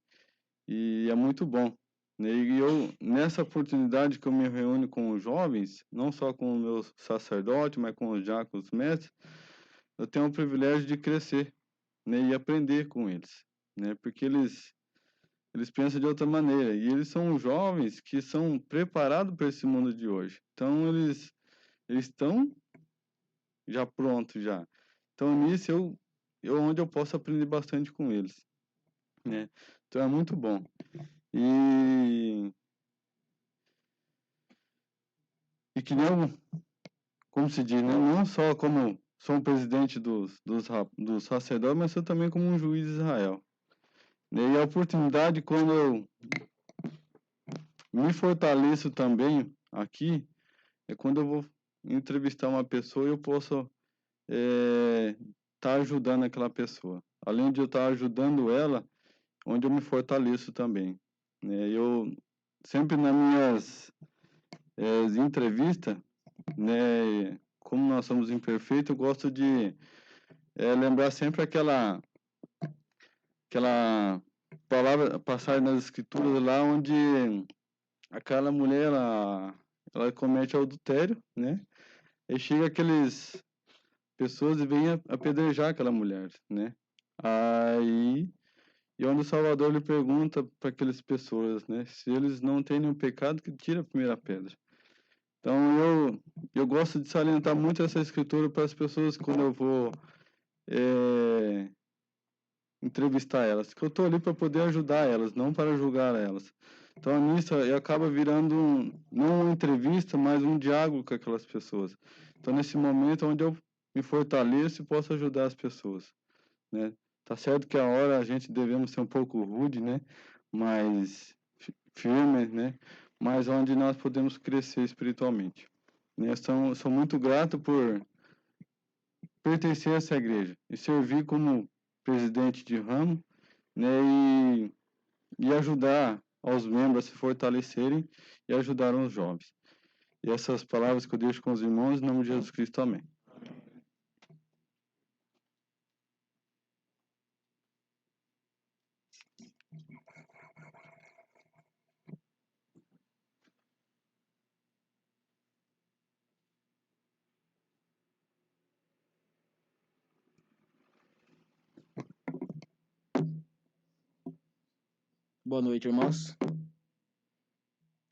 E é muito bom, né? E eu, nessa oportunidade que eu me reúno com os jovens, não só com o meu sacerdote, mas com os diáconos mestres, eu tenho o privilégio de crescer, né? E aprender com eles, né? Porque eles pensam de outra maneira, e eles são jovens que são preparados para esse mundo de hoje. Então, eles estão já prontos, já. Então, nisso, onde eu posso aprender bastante com eles, né? Então, é muito bom. E que nem, como se diz, né? Não só como sou um presidente dos sacerdotes, mas sou também como um juiz de Israel. E a oportunidade, quando eu me fortaleço também aqui, é quando eu vou entrevistar uma pessoa e eu posso estar ajudando aquela pessoa. Além de eu estar ajudando ela, onde eu me fortaleço também. Eu sempre nas minhas entrevistas, né, como nós somos imperfeitos, eu gosto de lembrar sempre aquela palavra, passagem nas escrituras lá, onde aquela mulher, ela comete adultério, né? E chega aqueles pessoas e vêm apedrejar aquela mulher, né? Aí, e onde o Salvador lhe pergunta para aquelas pessoas, né? Se eles não têm nenhum pecado, que tira a primeira pedra. Então, eu gosto de salientar muito essa escritura para as pessoas quando eu vou entrevistar elas, que eu estou ali para poder ajudar elas, não para julgar elas. Então, nisso, acaba virando não uma entrevista, mas um diálogo com aquelas pessoas. Então, nesse momento onde eu me fortaleço e posso ajudar as pessoas, né? Tá certo que a hora a gente devemos ser um pouco rude, né? Mas firme, né? Mas onde nós podemos crescer espiritualmente. Né? Sou muito grato por pertencer a essa igreja e servir como presidente de ramo, né? E ajudar aos membros a se fortalecerem e ajudar os jovens. E essas palavras que eu deixo com os irmãos, em nome de Jesus Cristo, amém. Boa noite, irmãos.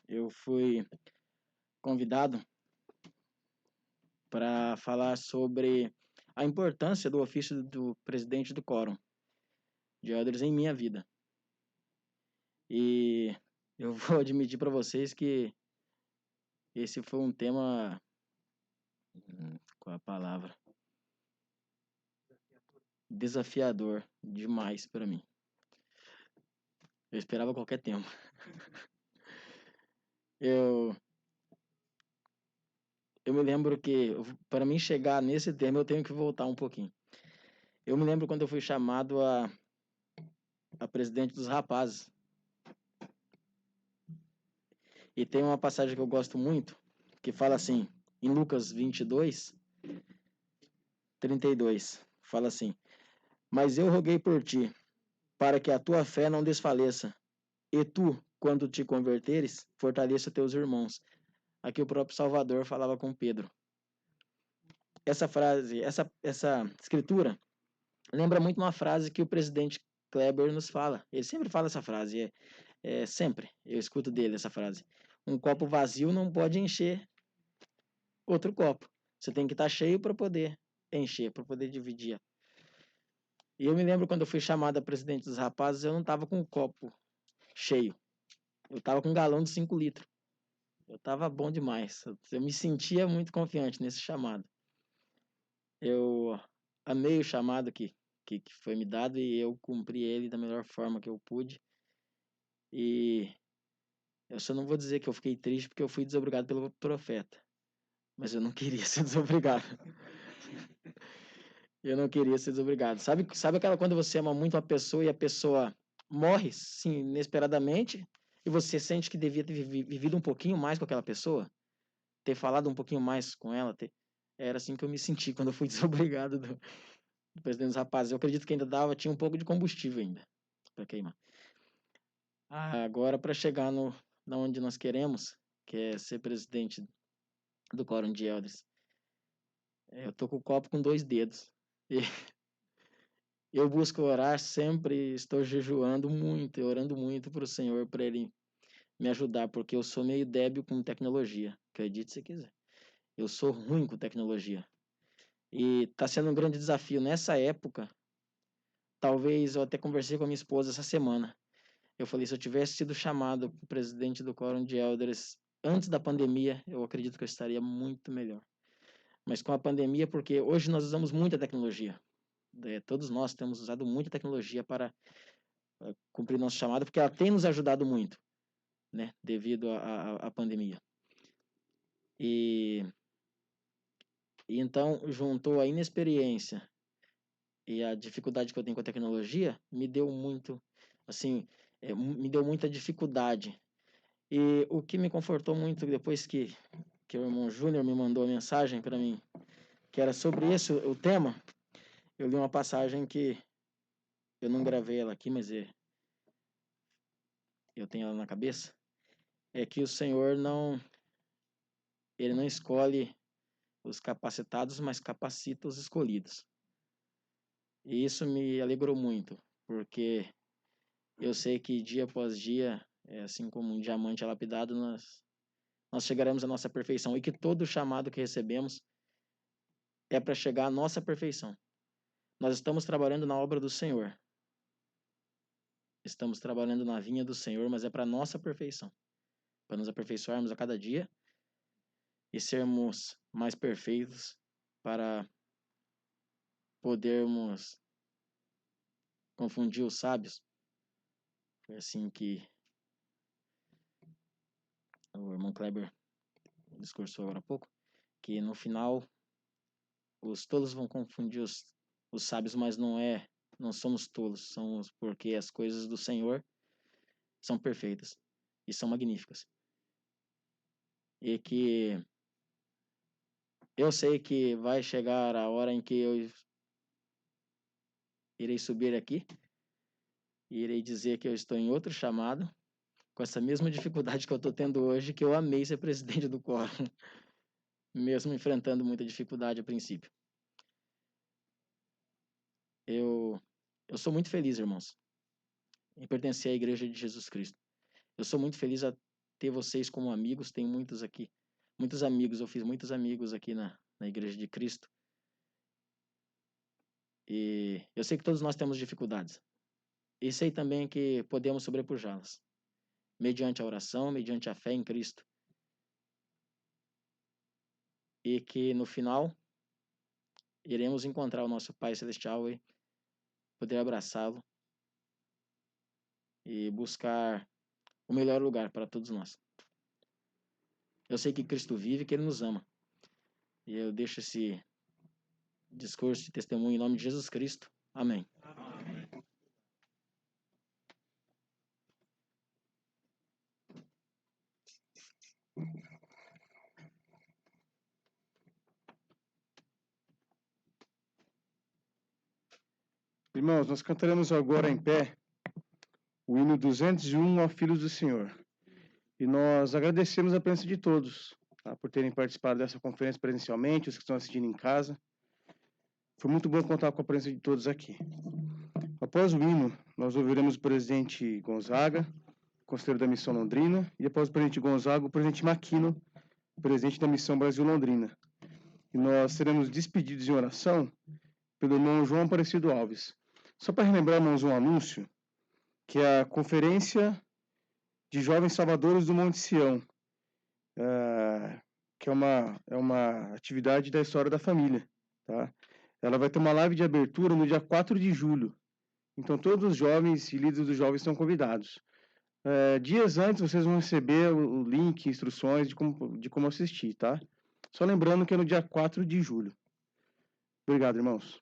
Eu fui convidado para falar sobre a importância do ofício do presidente do Quórum de Elders em minha vida. E eu vou admitir para vocês que esse foi um tema, qual a palavra? Desafiador demais para mim. Eu esperava qualquer tema. Eu me lembro que, para mim chegar nesse tema, eu tenho que voltar um pouquinho. Eu me lembro quando eu fui chamado a presidente dos rapazes. E tem uma passagem que eu gosto muito, que fala assim, em Lucas 22, 32, fala assim: Mas eu roguei por ti, para que a tua fé não desfaleça, e tu, quando te converteres, fortaleça teus irmãos. Aqui o próprio Salvador falava com Pedro. Essa frase, essa escritura, lembra muito uma frase que o presidente Kleber nos fala. Ele sempre fala essa frase, sempre, eu escuto dele essa frase. Um copo vazio não pode encher outro copo. Você tem que estar cheio para poder encher, para poder dividir. E eu me lembro quando eu fui chamado a presidente dos rapazes, eu não estava com o copo cheio. Eu estava com um galão de 5 litros. Eu estava bom demais. Eu me sentia muito confiante nesse chamado. Eu amei o chamado que foi me dado e eu cumpri ele da melhor forma que eu pude. E eu só não vou dizer que eu fiquei triste porque eu fui desobrigado pelo profeta. Mas eu não queria ser desobrigado. Eu não queria ser desobrigado. Sabe aquela quando você ama muito uma pessoa e a pessoa morre, sim, inesperadamente, e você sente que devia ter vivido um pouquinho mais com aquela pessoa? Ter falado um pouquinho mais com ela? Era assim que eu me senti quando eu fui desobrigado do presidente dos rapazes. Eu acredito que ainda tinha um pouco de combustível ainda para queimar. Agora, para chegar na onde nós queremos, que é ser presidente do Quórum de Elders, eu tô com o copo com 2 dedos. E eu busco orar sempre, estou jejuando muito, e orando muito para o Senhor, para Ele me ajudar, porque eu sou meio débil com tecnologia, acredite se quiser. Eu sou ruim com tecnologia. E está sendo um grande desafio nessa época. Talvez eu até conversei com a minha esposa essa semana. Eu falei, se eu tivesse sido chamado para presidente do Quórum de Elders antes da pandemia, eu acredito que eu estaria muito melhor. Mas com a pandemia, porque hoje nós usamos muita tecnologia. Todos nós temos usado muita tecnologia para cumprir nosso chamado, porque ela tem nos ajudado muito, né, devido à pandemia. E então, juntou a inexperiência e a dificuldade que eu tenho com a tecnologia, me deu muito, assim, me deu muita dificuldade. E o que me confortou muito depois que o irmão Júnior me mandou a mensagem para mim, que era sobre esse o tema, eu li uma passagem que eu não gravei ela aqui, mas eu tenho ela na cabeça, é que o Senhor ele não escolhe os capacitados, mas capacita os escolhidos. E isso me alegrou muito, porque eu sei que dia após dia, assim como um diamante é lapidado, nós chegaremos à nossa perfeição, e que todo chamado que recebemos é para chegar à nossa perfeição. Nós estamos trabalhando na obra do Senhor. Estamos trabalhando na vinha do Senhor, mas é para nossa perfeição. Para nos aperfeiçoarmos a cada dia e sermos mais perfeitos, para podermos confundir os sábios. Foi assim que o irmão Kleber discursou agora há pouco, que no final os tolos vão confundir os sábios, mas não somos tolos, somos porque as coisas do Senhor são perfeitas e são magníficas. E que eu sei que vai chegar a hora em que eu irei subir aqui e irei dizer que eu estou em outro chamado, com essa mesma dificuldade que eu estou tendo hoje, que eu amei ser presidente do quórum, mesmo enfrentando muita dificuldade a princípio. Eu sou muito feliz, irmãos, em pertencer à Igreja de Jesus Cristo. Eu sou muito feliz a ter vocês como amigos, tenho muitos aqui, muitos amigos, eu fiz muitos amigos aqui na Igreja de Cristo. E eu sei que todos nós temos dificuldades. E sei também que podemos sobrepujá-las, mediante a oração, mediante a fé em Cristo. E que no final iremos encontrar o nosso Pai Celestial e poder abraçá-lo e buscar o melhor lugar para todos nós. Eu sei que Cristo vive e que Ele nos ama. E eu deixo esse discurso de testemunho em nome de Jesus Cristo. Amém. Irmãos, nós cantaremos agora em pé o hino 201 ao Filhos do Senhor. E nós agradecemos a presença de todos, tá, por terem participado dessa conferência presencialmente, os que estão assistindo em casa. Foi muito bom contar com a presença de todos aqui. Após o hino, nós ouviremos o presidente Gonzaga, conselheiro da Missão Londrina, e após o presidente Gonzaga, o presidente Makino, presidente da Missão Brasil Londrina. E nós seremos despedidos em oração pelo irmão João Aparecido Alves. Só para relembrar, irmãos, um anúncio, que é a Conferência de Jovens Salvadores do Monte Sião, que é uma atividade da história da família, tá? Ela vai ter uma live de abertura no dia 4 de julho. Então, todos os jovens e líderes dos jovens estão convidados. Dias antes, vocês vão receber o link, instruções de como assistir, tá? Só lembrando que é no dia 4 de julho. Obrigado, irmãos.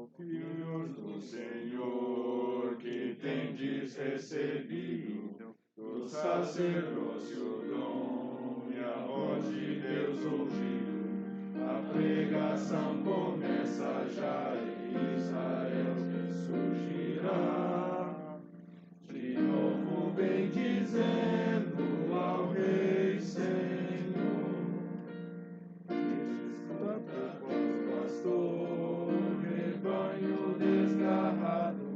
filhos do Senhor, que tendes recebido do sacerdócio dom e a voz de Deus ouvido. A pregação começa já em Israel que surgirá, de novo bendizendo ao Rei Senhor. Escuta, pastor, rebanho desgarrado,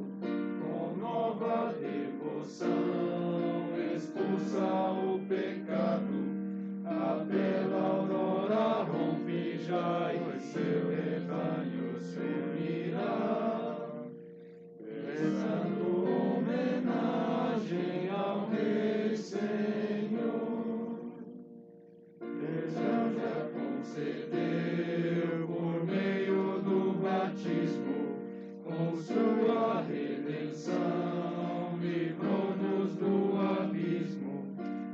com nova devoção, expulsa o pecado. A bela aurora rompe já e seu rebanho se unirá, prestando homenagem ao Rei Senhor. Deus já concedeu por meio do batismo, com sua redenção, livrou-nos do abismo.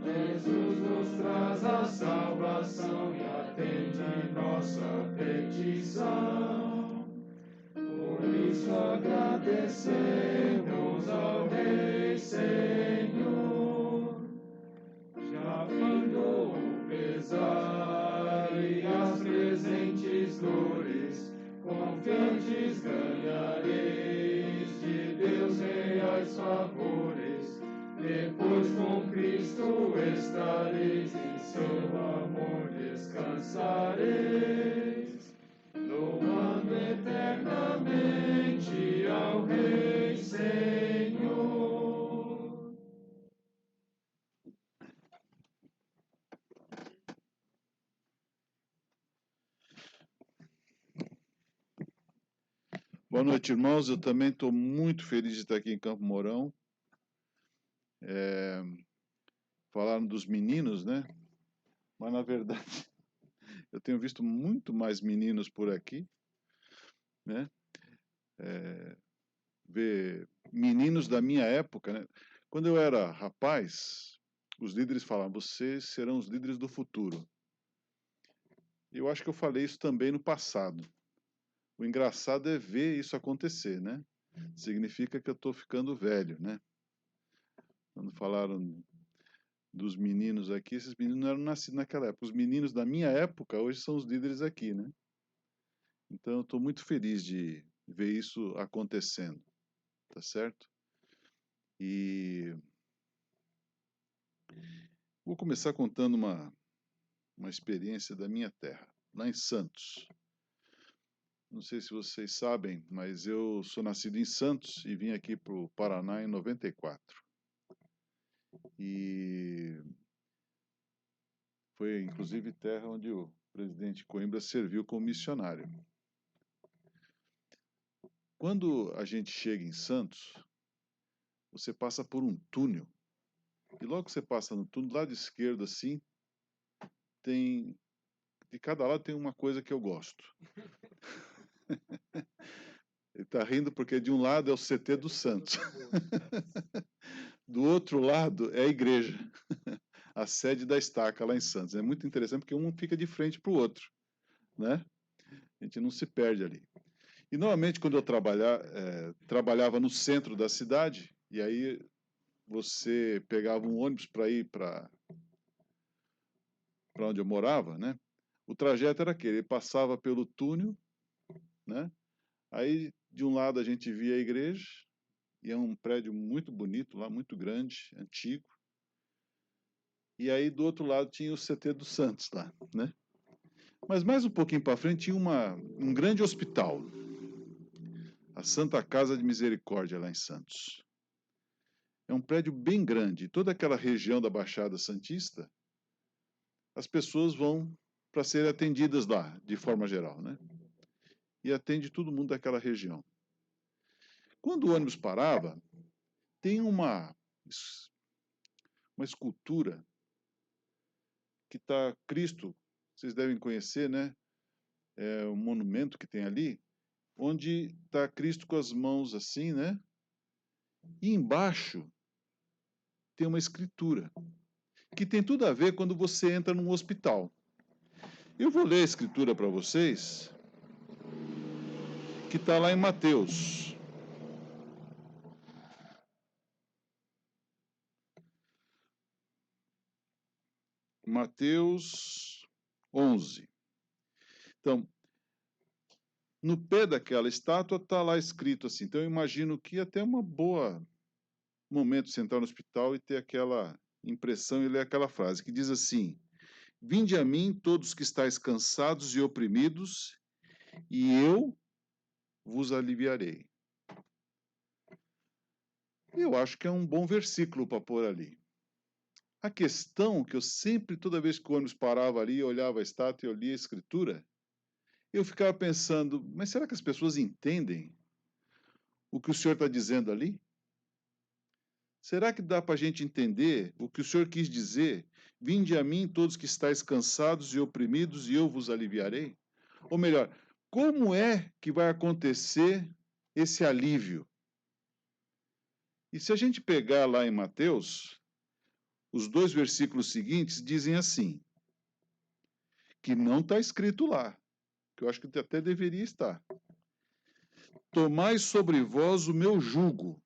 Jesus nos traz a salvação e atende nossa petição. Por isso agradecemos ao Rei Senhor. Já findou o pesar e as presentes dores, confiantes ganhareis de Deus reais favores. Depois com Cristo estareis, em seu amor descansareis, louvando eternamente ao Rei Senhor. Boa noite, irmãos. Eu também estou muito feliz de estar aqui em Campo Mourão. Falaram dos meninos, né? Mas, na verdade, eu tenho visto muito mais meninos por aqui, né? Ver meninos da minha época, né? Quando eu era rapaz, os líderes falavam, vocês serão os líderes do futuro. Eu acho que eu falei isso também no passado. O engraçado é ver isso acontecer, né? Significa que eu estou ficando velho, né? Quando falaram dos meninos aqui, esses meninos não eram nascidos naquela época. Os meninos da minha época hoje são os líderes aqui, né? Então eu estou muito feliz de ver isso acontecendo, tá certo? E vou começar contando uma experiência da minha terra, lá em Santos. Não sei se vocês sabem, mas eu sou nascido em Santos e vim aqui para o Paraná em 94. E foi, inclusive, terra onde o presidente Coimbra serviu como missionário. Quando a gente chega em Santos, você passa por um túnel. E logo que você passa no túnel, do lado esquerdo, assim, tem... De cada lado tem uma coisa que eu gosto. Ele está rindo porque de um lado é o CT do Santos. Do outro lado é a igreja. A sede da Estaca lá em Santos. É muito interessante porque um fica de frente para o outro, né? A gente não se perde ali. E normalmente quando eu trabalhava no centro da cidade, e aí você pegava um ônibus para ir para onde eu morava, né? O trajeto era aquele, ele passava pelo túnel, né? Aí de um lado a gente via a igreja, e é um prédio muito bonito lá, muito grande, antigo. E aí do outro lado tinha o CT do Santos lá, né? Mas mais um pouquinho para frente tinha um grande hospital, a Santa Casa de Misericórdia lá em Santos. É um prédio bem grande. Toda aquela região da Baixada Santista, as pessoas vão para serem atendidas lá, de forma geral, né? E atende todo mundo daquela região. Quando o ônibus parava, tem uma escultura que está Cristo, vocês devem conhecer, né? É um monumento que tem ali, onde está Cristo com as mãos assim, né? E embaixo tem uma escritura, que tem tudo a ver quando você entra num hospital. Eu vou ler a escritura para vocês, que está lá em Mateus. Mateus 11. Então, no pé daquela estátua está lá escrito assim. Então, eu imagino que até uma boa momento de sentar no hospital e ter aquela impressão e ler aquela frase que diz assim: vinde a mim todos que estáis cansados e oprimidos, e eu vos aliviarei. Eu acho que é um bom versículo para pôr ali. A questão que eu sempre, toda vez que o ônibus parava ali, eu olhava a estátua e eu lia a escritura, eu ficava pensando, mas será que as pessoas entendem o que o Senhor está dizendo ali? Será que dá para a gente entender o que o Senhor quis dizer? Vinde a mim todos que estáis cansados e oprimidos, e eu vos aliviarei? Ou melhor, como é que vai acontecer esse alívio? E se a gente pegar lá em Mateus, os 2 versículos seguintes dizem assim, que não está escrito lá, que eu acho que até deveria estar. Tomai sobre vós o meu jugo,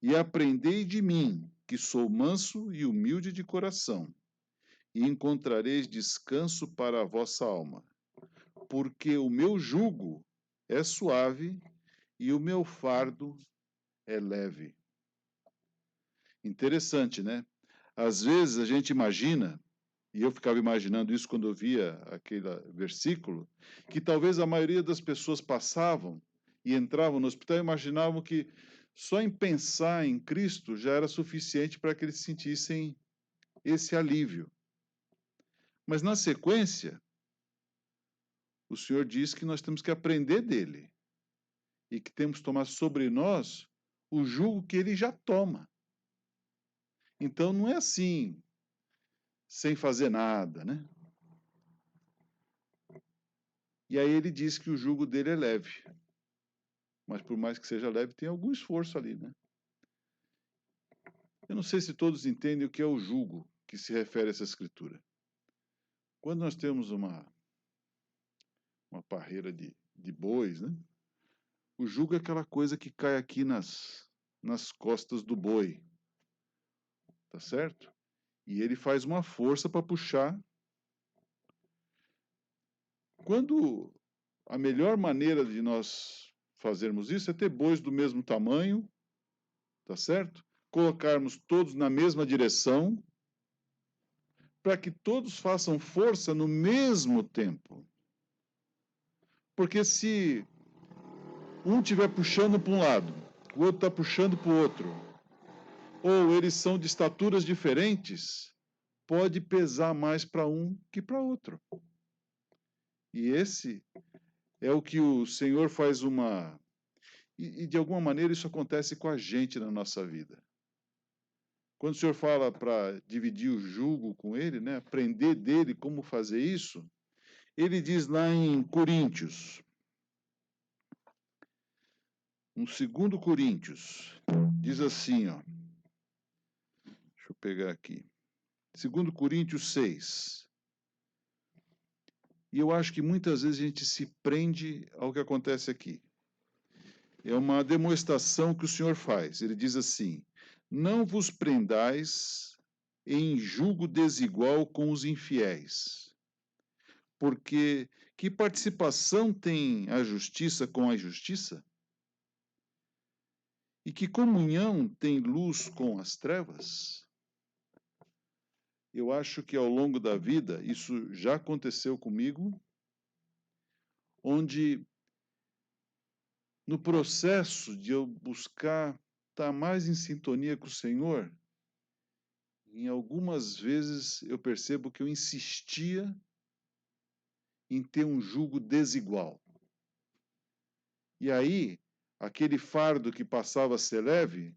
e aprendei de mim, que sou manso e humilde de coração, e encontrareis descanso para a vossa alma, porque o meu jugo é suave e o meu fardo é leve. Interessante, né? Às vezes a gente imagina, e eu ficava imaginando isso quando eu via aquele versículo, que talvez a maioria das pessoas passavam e entravam no hospital e imaginavam que só em pensar em Cristo já era suficiente para que eles sentissem esse alívio. Mas na sequência, o Senhor diz que nós temos que aprender dele e que temos que tomar sobre nós o jugo que ele já toma. Então não é assim, sem fazer nada, né? E aí ele diz que o jugo dele é leve. Mas por mais que seja leve, tem algum esforço ali, né? Eu não sei se todos entendem o que é o jugo que se refere a essa escritura. Quando nós temos uma parreira de bois, né? O jugo é aquela coisa que cai aqui nas costas do boi. Tá certo? E ele faz uma força para puxar. Quando a melhor maneira de nós fazermos isso é ter bois do mesmo tamanho, tá certo? Colocarmos todos na mesma direção, para que todos façam força no mesmo tempo. Porque se um estiver puxando para um lado, o outro está puxando para o outro, ou eles são de estaturas diferentes, pode pesar mais para um que para outro. E esse é o que o Senhor faz uma... E de alguma maneira isso acontece com a gente na nossa vida. Quando o Senhor fala para dividir o jugo com ele, né, aprender dele como fazer isso, ele diz lá em Coríntios, no 2 Coríntios, diz assim, ó, deixa eu pegar aqui, 2 Coríntios 6. E eu acho que muitas vezes a gente se prende ao que acontece aqui. É uma demonstração que o Senhor faz. Ele diz assim, não vos prendais em jugo desigual com os infiéis, porque que participação tem a justiça com a injustiça? E que comunhão tem luz com as trevas? Eu acho que ao longo da vida, isso já aconteceu comigo, onde no processo de eu buscar estar mais em sintonia com o Senhor, em algumas vezes eu percebo que eu insistia em ter um jugo desigual. E aí, aquele fardo que passava a ser leve,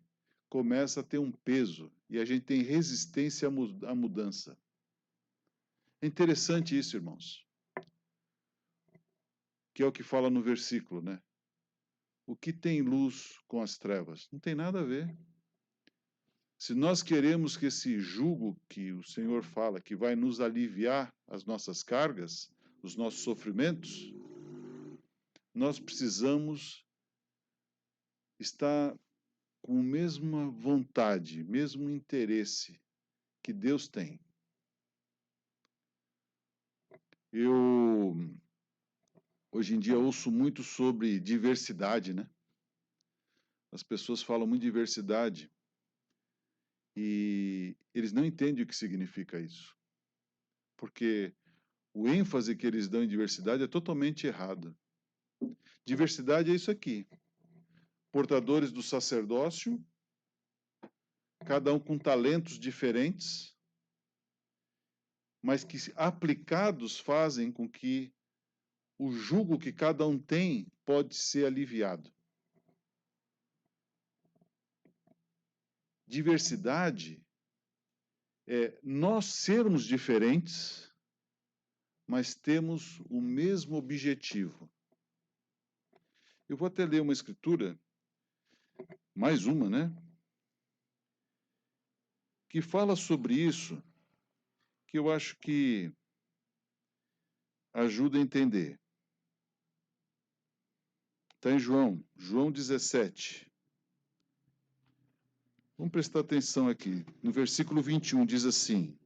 começa a ter um peso, e a gente tem resistência à mudança. É interessante isso, irmãos. Que é o que fala no versículo, né? O que tem luz com as trevas? Não tem nada a ver. Se nós queremos que esse jugo que o Senhor fala, que vai nos aliviar as nossas cargas, os nossos sofrimentos, nós precisamos estar com a mesma vontade, mesmo interesse que Deus tem. Eu, hoje em dia, ouço muito sobre diversidade, né? As pessoas falam muito de diversidade e eles não entendem o que significa isso. Porque o ênfase que eles dão em diversidade é totalmente errado. Diversidade é isso aqui. Portadores do sacerdócio, cada um com talentos diferentes, mas que aplicados fazem com que o jugo que cada um tem pode ser aliviado. Diversidade é nós sermos diferentes, mas temos o mesmo objetivo. Eu vou até ler uma escritura, mais uma, né? Que fala sobre isso, que eu acho que ajuda a entender. Está em João 17. Vamos prestar atenção aqui. No versículo 21 diz assim: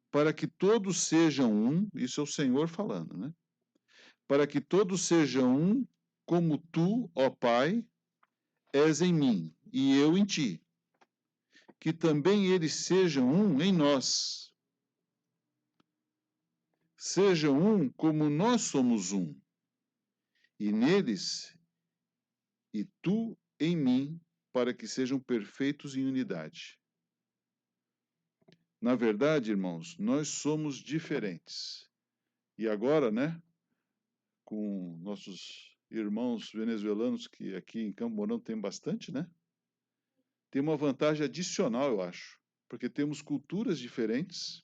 para que todos sejam um, isso é o Senhor falando, né? Para que todos sejam um, como tu, ó Pai, és em mim e eu em ti. Que também eles sejam um em nós. Sejam um como nós somos um. E neles, e tu em mim, para que sejam perfeitos em unidade. Na verdade, irmãos, nós somos diferentes. E agora, né, com nossos irmãos venezuelanos, que aqui em Campo Mourão tem bastante, né? Tem uma vantagem adicional, eu acho, porque temos culturas diferentes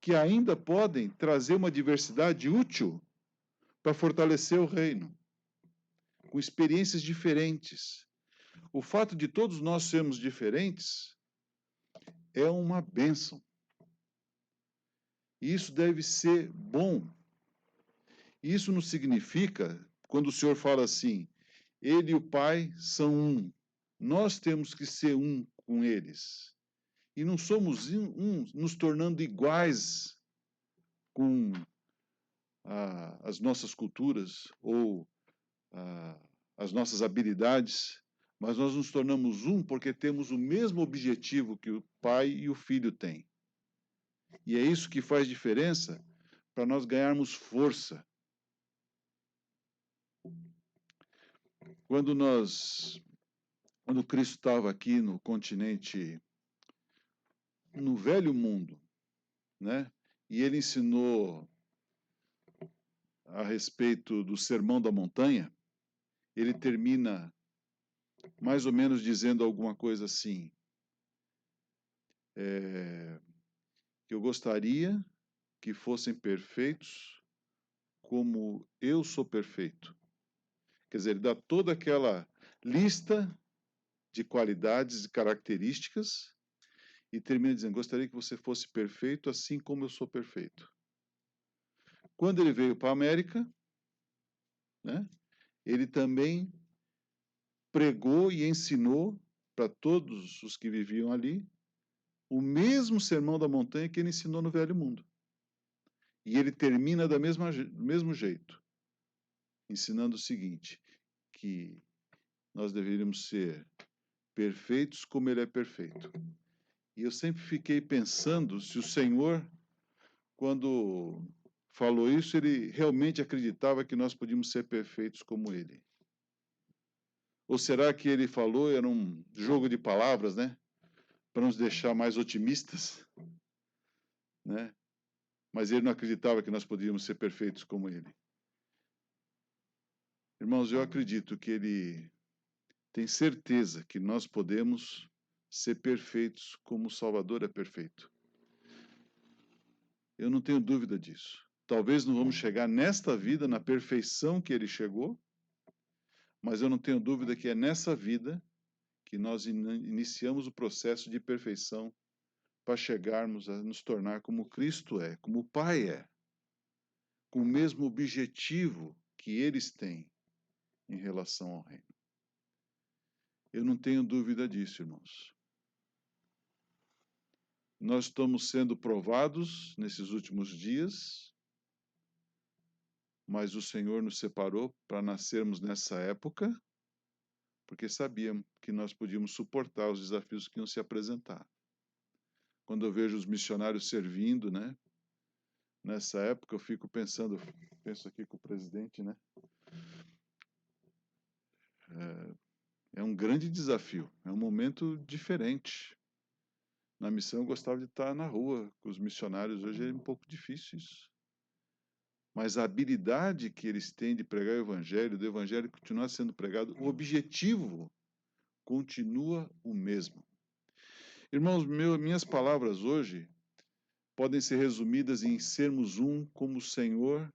que ainda podem trazer uma diversidade útil para fortalecer o reino, com experiências diferentes. O fato de todos nós sermos diferentes é uma bênção. E isso deve ser bom. Isso não significa, quando o Senhor fala assim, ele e o Pai são um. Nós temos que ser um com eles. E não somos nos tornando iguais com as nossas culturas ou as nossas habilidades, mas nós nos tornamos um porque temos o mesmo objetivo que o Pai e o Filho têm. E é isso que faz diferença para nós ganharmos força. Quando Cristo estava aqui no continente, no velho mundo, né? E ele ensinou a respeito do Sermão da Montanha, ele termina mais ou menos dizendo alguma coisa assim, que eu gostaria que fossem perfeitos como eu sou perfeito. Quer dizer, ele dá toda aquela lista de qualidades e características e termina dizendo, gostaria que você fosse perfeito assim como eu sou perfeito. Quando ele veio para a América, né, ele também pregou e ensinou para todos os que viviam ali o mesmo Sermão da Montanha que ele ensinou no Velho Mundo. E ele termina do mesmo jeito, ensinando o seguinte, que nós deveríamos ser perfeitos como ele é perfeito. E eu sempre fiquei pensando se o Senhor, quando falou isso, ele realmente acreditava que nós podíamos ser perfeitos como ele. Ou será que ele falou, era um jogo de palavras, né? Para nos deixar mais otimistas, né? Mas ele não acreditava que nós podíamos ser perfeitos como ele. Irmãos, eu acredito que ele tem certeza que nós podemos ser perfeitos como o Salvador é perfeito. Eu não tenho dúvida disso. Talvez não vamos chegar nesta vida na perfeição que ele chegou, mas eu não tenho dúvida que é nessa vida que nós iniciamos o processo de perfeição para chegarmos a nos tornar como Cristo é, como o Pai é, com o mesmo objetivo que eles têm em relação ao reino. Eu não tenho dúvida disso, irmãos. Nós estamos sendo provados nesses últimos dias, mas o Senhor nos separou para nascermos nessa época, porque sabíamos que nós podíamos suportar os desafios que iam se apresentar. Quando eu vejo os missionários servindo, né? Nessa época eu fico pensando, penso aqui com o presidente, né? É um grande desafio, é um momento diferente. Na missão eu gostava de estar na rua com os missionários, hoje é um pouco difícil isso. Mas a habilidade que eles têm de pregar o evangelho, do evangelho continuar sendo pregado, o objetivo continua o mesmo. Irmãos, minhas palavras hoje podem ser resumidas em sermos um como o Senhor,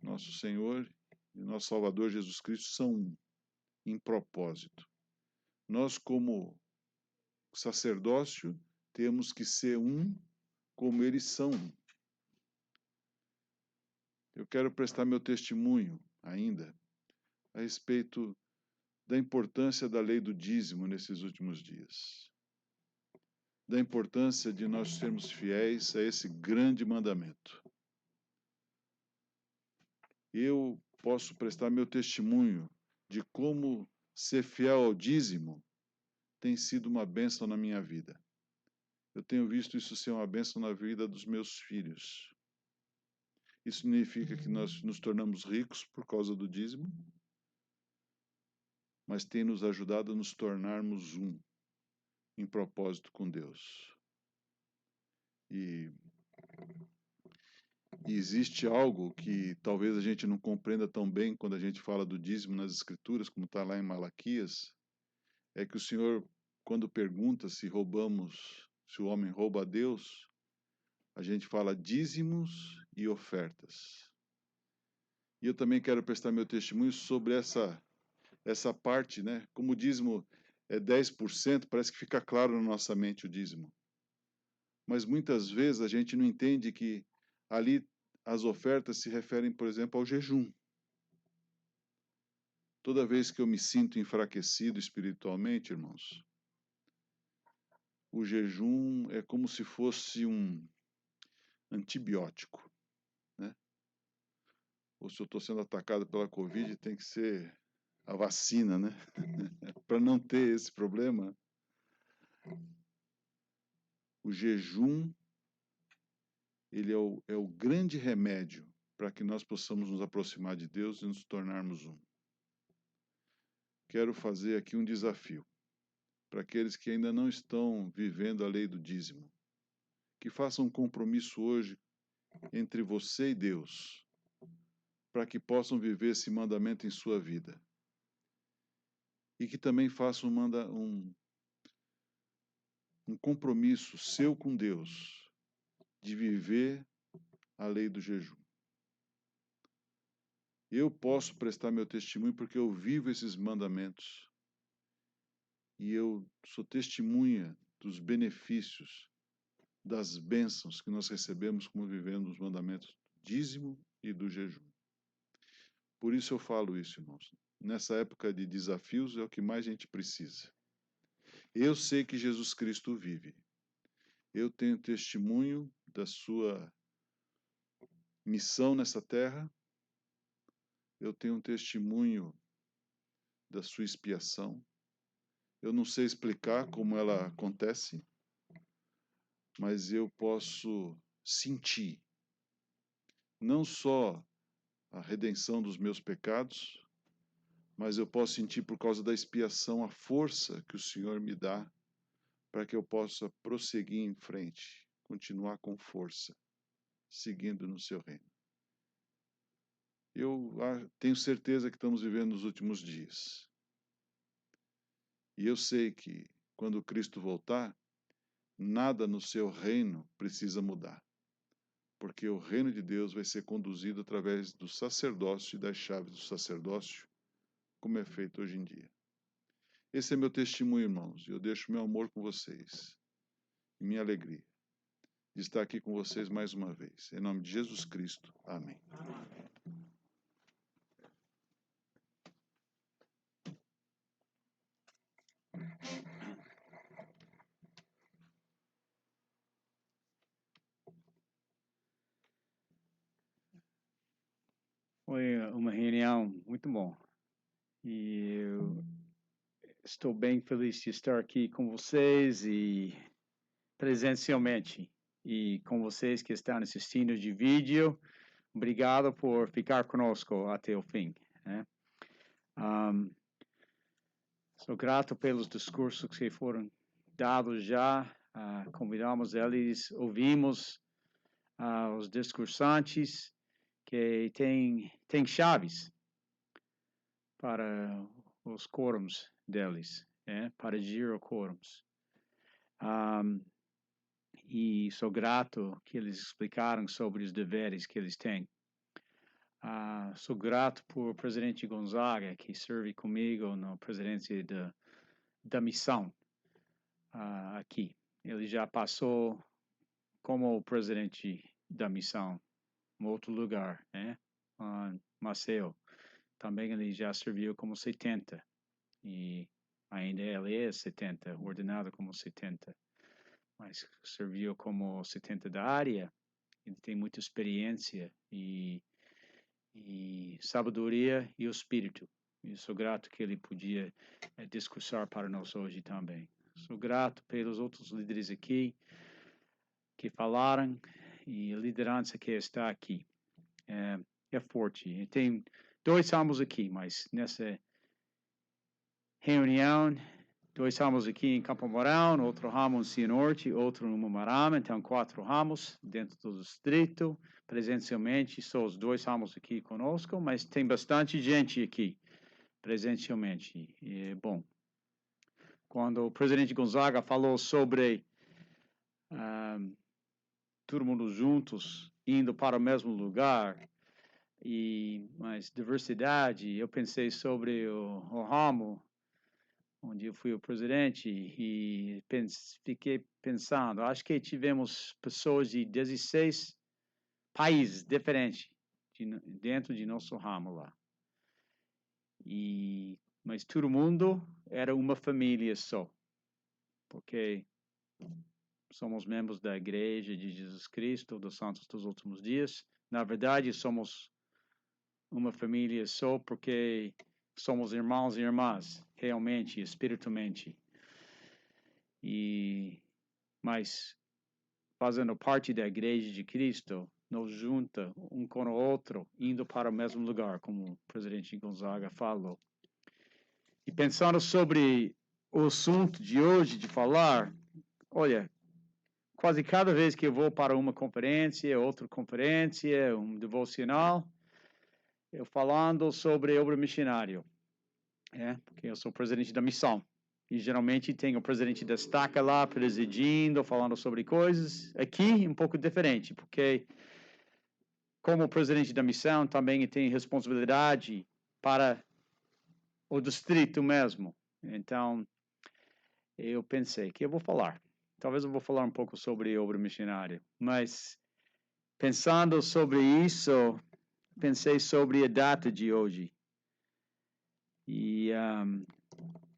nosso Senhor e nosso Salvador Jesus Cristo são um, em propósito. Nós, como sacerdócio, temos que ser um como eles são um. Eu quero prestar meu testemunho ainda a respeito da importância da lei do dízimo nesses últimos dias. Da importância de nós sermos fiéis a esse grande mandamento. Eu posso prestar meu testemunho de como ser fiel ao dízimo tem sido uma bênção na minha vida. Eu tenho visto isso ser uma bênção na vida dos meus filhos. Isso significa que nós nos tornamos ricos por causa do dízimo, mas tem nos ajudado a nos tornarmos um em propósito com Deus. E existe algo que talvez a gente não compreenda tão bem quando a gente fala do dízimo nas Escrituras, como está lá em Malaquias, é que o Senhor, quando pergunta se o homem rouba a Deus, a gente fala dízimos e ofertas. E eu também quero prestar meu testemunho sobre essa parte, né? Como o dízimo é 10%, parece que fica claro na nossa mente o dízimo. Mas muitas vezes a gente não entende que ali as ofertas se referem, por exemplo, ao jejum. Toda vez que eu me sinto enfraquecido espiritualmente, irmãos, o jejum é como se fosse um antibiótico, né? Ou se eu estou sendo atacado pela Covid, tem que ser a vacina, né? Para não ter esse problema. O jejum, ele é o grande remédio para que nós possamos nos aproximar de Deus e nos tornarmos um. Quero fazer aqui um desafio para aqueles que ainda não estão vivendo a lei do dízimo, que façam um compromisso hoje entre você e Deus, para que possam viver esse mandamento em sua vida. E que também façam um compromisso seu com Deus de viver a lei do jejum. Eu posso prestar meu testemunho porque eu vivo esses mandamentos. E eu sou testemunha dos benefícios, das bênçãos que nós recebemos como vivendo os mandamentos do dízimo e do jejum. Por isso eu falo isso, irmãos. Nessa época de desafios é o que mais a gente precisa. Eu sei que Jesus Cristo vive. Eu tenho testemunho da sua missão nessa terra. Eu tenho um testemunho da sua expiação. Eu não sei explicar como ela acontece, mas eu posso sentir não só a redenção dos meus pecados, mas eu posso sentir por causa da expiação a força que o Senhor me dá para que eu possa prosseguir em frente, continuar com força, seguindo no seu reino. Eu tenho certeza que estamos vivendo nos últimos dias. E eu sei que quando Cristo voltar, nada no seu reino precisa mudar. Porque o reino de Deus vai ser conduzido através do sacerdócio e das chaves do sacerdócio, como é feito hoje em dia. Esse é meu testemunho, irmãos, e eu deixo meu amor com vocês, e minha alegria de estar aqui com vocês mais uma vez. Em nome de Jesus Cristo. Amém. Foi uma reunião muito bom. E eu estou bem feliz de estar aqui com vocês e presencialmente. E com vocês que estão assistindo de vídeo, obrigado por ficar conosco até o fim. Né? Sou grato pelos discursos que foram dados já. Convidamos eles, ouvimos os discursantes que têm chaves para os quórums deles, para dirigir os quórums. E sou grato que eles explicaram sobre os deveres que eles têm. Sou grato por presidente Gonzaga, que serve comigo na presidência da missão aqui. Ele já passou como presidente da missão em outro lugar, né? Maceió. Também ele já serviu como 70. E ainda ele é 70, ordenado como 70. Mas serviu como 70 da área. Ele tem muita experiência e sabedoria e o espírito. E sou grato que ele podia discursar para nós hoje também. Sou grato pelos outros líderes aqui que falaram e a liderança que está aqui. É forte. E tem 2 ramos aqui, mas nessa reunião, 2 ramos aqui em Campo Mourão, outro ramo em Cianorte, outro no Mumarama, então 4 ramos dentro do distrito. Presencialmente, são os 2 ramos aqui conosco, mas tem bastante gente aqui presencialmente. E é bom. Quando o presidente Gonzaga falou sobre todo mundo juntos, indo para o mesmo lugar, mas diversidade, eu pensei sobre o ramo, onde eu fui o presidente, e fiquei pensando, acho que tivemos pessoas de 16 países diferentes dentro de nosso ramo lá. Mas todo mundo era uma família só, porque somos membros da Igreja de Jesus Cristo, dos Santos dos Últimos Dias. Na verdade, somos uma família só porque somos irmãos e irmãs, realmente, espiritualmente. Mas, fazendo parte da Igreja de Cristo, nos junta um com o outro, indo para o mesmo lugar, como o presidente Gonzaga falou. E pensando sobre o assunto de hoje, de falar, olha, quase cada vez que eu vou para uma conferência, outra conferência, um devocional, eu falando sobre obra missionária, porque eu sou presidente da missão. E geralmente tem o presidente da estaca lá, presidindo, falando sobre coisas. Aqui, um pouco diferente, porque como presidente da missão, também tem responsabilidade para o distrito mesmo. Então, eu pensei que eu vou falar. Talvez eu vou falar um pouco sobre obra missionária. Mas, pensando sobre isso, pensei sobre a data de hoje. E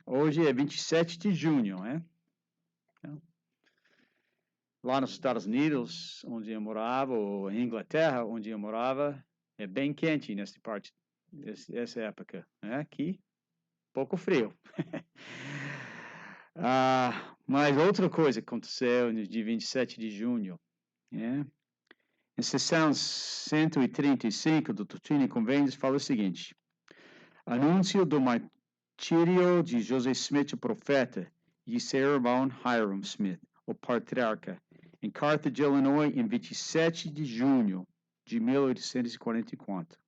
hoje é 27 de junho, Lá nos Estados Unidos, onde eu morava, ou em Inglaterra, onde eu morava, é bem quente nessa parte, essa época. Aqui, pouco frio. Mas outra coisa aconteceu no dia 27 de junho. Em sessão 135 do Doutrina e Convênios fala o seguinte: anúncio do martírio de Joseph Smith, o profeta, e seu irmão Hiram Smith, o patriarca, em Carthage, Illinois, em 27 de junho de 1844.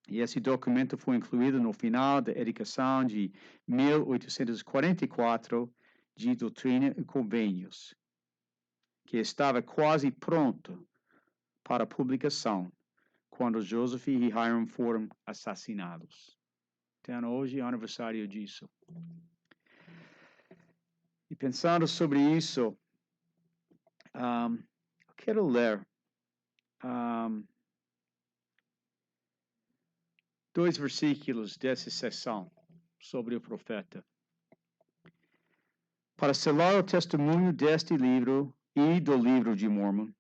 E esse documento foi incluído no final da edição de 1844 de Doutrina e Convênios, que estava quase pronto para publicação quando Joseph e Hiram foram assassinados. Então, hoje é o aniversário disso. E pensando sobre isso, eu quero ler 2 versículos dessa sessão sobre o profeta. Para selar o testemunho deste livro e do livro de Mormon,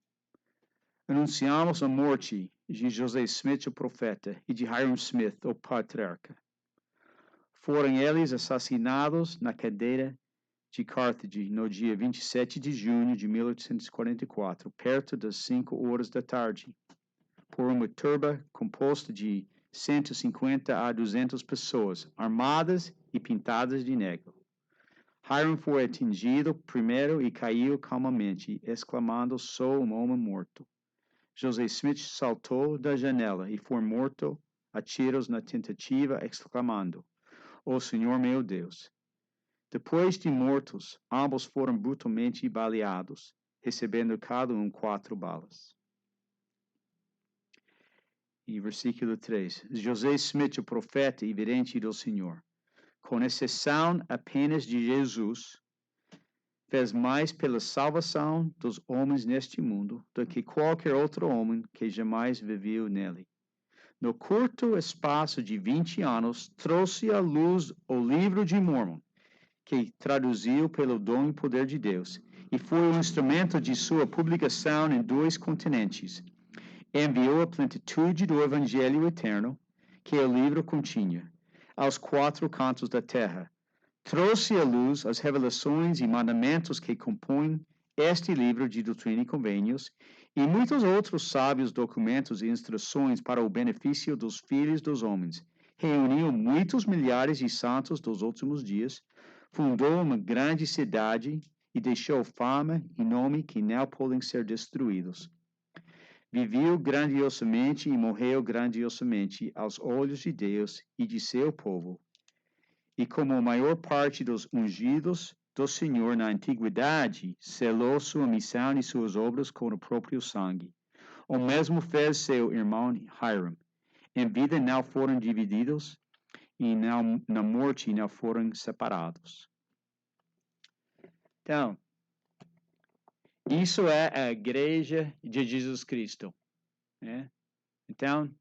anunciamos a morte de José Smith, o profeta, e de Hiram Smith, o patriarca. Foram eles assassinados na cadeira de Carthage no dia 27 de junho de 1844, perto das 5 horas da tarde, por uma turba composta de 150 a 200 pessoas, armadas e pintadas de negro. Hiram foi atingido primeiro e caiu calmamente, exclamando: "Sou um homem morto." José Smith saltou da janela e foi morto a tiros na tentativa, exclamando: "Oh Senhor meu Deus." Depois de mortos, ambos foram brutalmente baleados, recebendo cada um 4 balas. E versículo 3. José Smith, o profeta e vidente do Senhor, com exceção apenas de Jesus, fez mais pela salvação dos homens neste mundo do que qualquer outro homem que jamais viveu nele. No curto espaço de 20 anos, trouxe à luz o livro de Mormon, que traduziu pelo dom e poder de Deus, e foi um instrumento de sua publicação em 2 continentes. Enviou a plenitude do Evangelho eterno, que o livro continha, aos 4 cantos da terra. Trouxe à luz as revelações e mandamentos que compõem este livro de Doutrina e Convênios, e muitos outros sábios documentos e instruções para o benefício dos filhos dos homens. Reuniu muitos milhares de santos dos últimos dias, fundou uma grande cidade e deixou fama e nome que não podem ser destruídos. Viveu grandiosamente e morreu grandiosamente aos olhos de Deus e de seu povo. E como a maior parte dos ungidos do Senhor na antiguidade, selou sua missão e suas obras com o próprio sangue. O mesmo fez seu irmão Hiram. Em vida não foram divididos, e na morte não foram separados. Então, isso é a igreja de Jesus Cristo. Né? Então,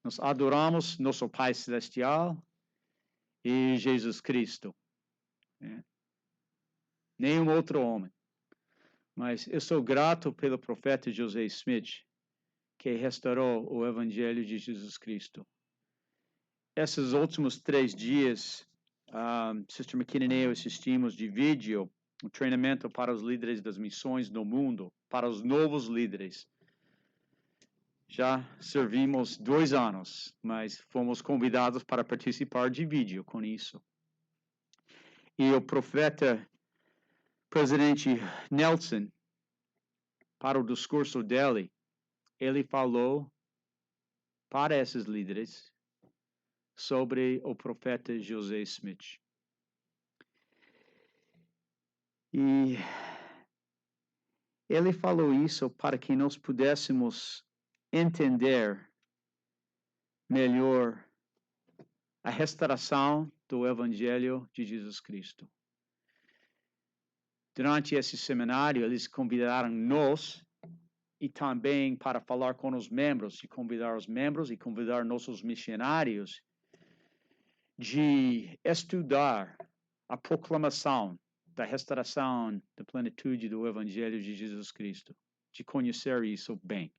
nós adoramos nosso Pai Celestial e Jesus Cristo. Né? Nenhum outro homem. Mas eu sou grato pelo profeta José Smith, que restaurou o Evangelho de Jesus Cristo. Esses últimos 3 dias, Sister McKinnon e eu assistimos de vídeo um treinamento para os líderes das missões no mundo, para os novos líderes. Já servimos 2 anos, mas fomos convidados para participar de vídeo com isso. E o profeta, presidente Nelson, para o discurso dele, ele falou para esses líderes sobre o profeta José Smith. E ele falou isso para que nós pudéssemos entender melhor a restauração do Evangelho de Jesus Cristo. Durante esse seminário, eles convidaram nós e também para falar com os membros, e convidar os membros e convidar nossos missionários de estudar a proclamação da restauração da plenitude do Evangelho de Jesus Cristo, de conhecer isso bem,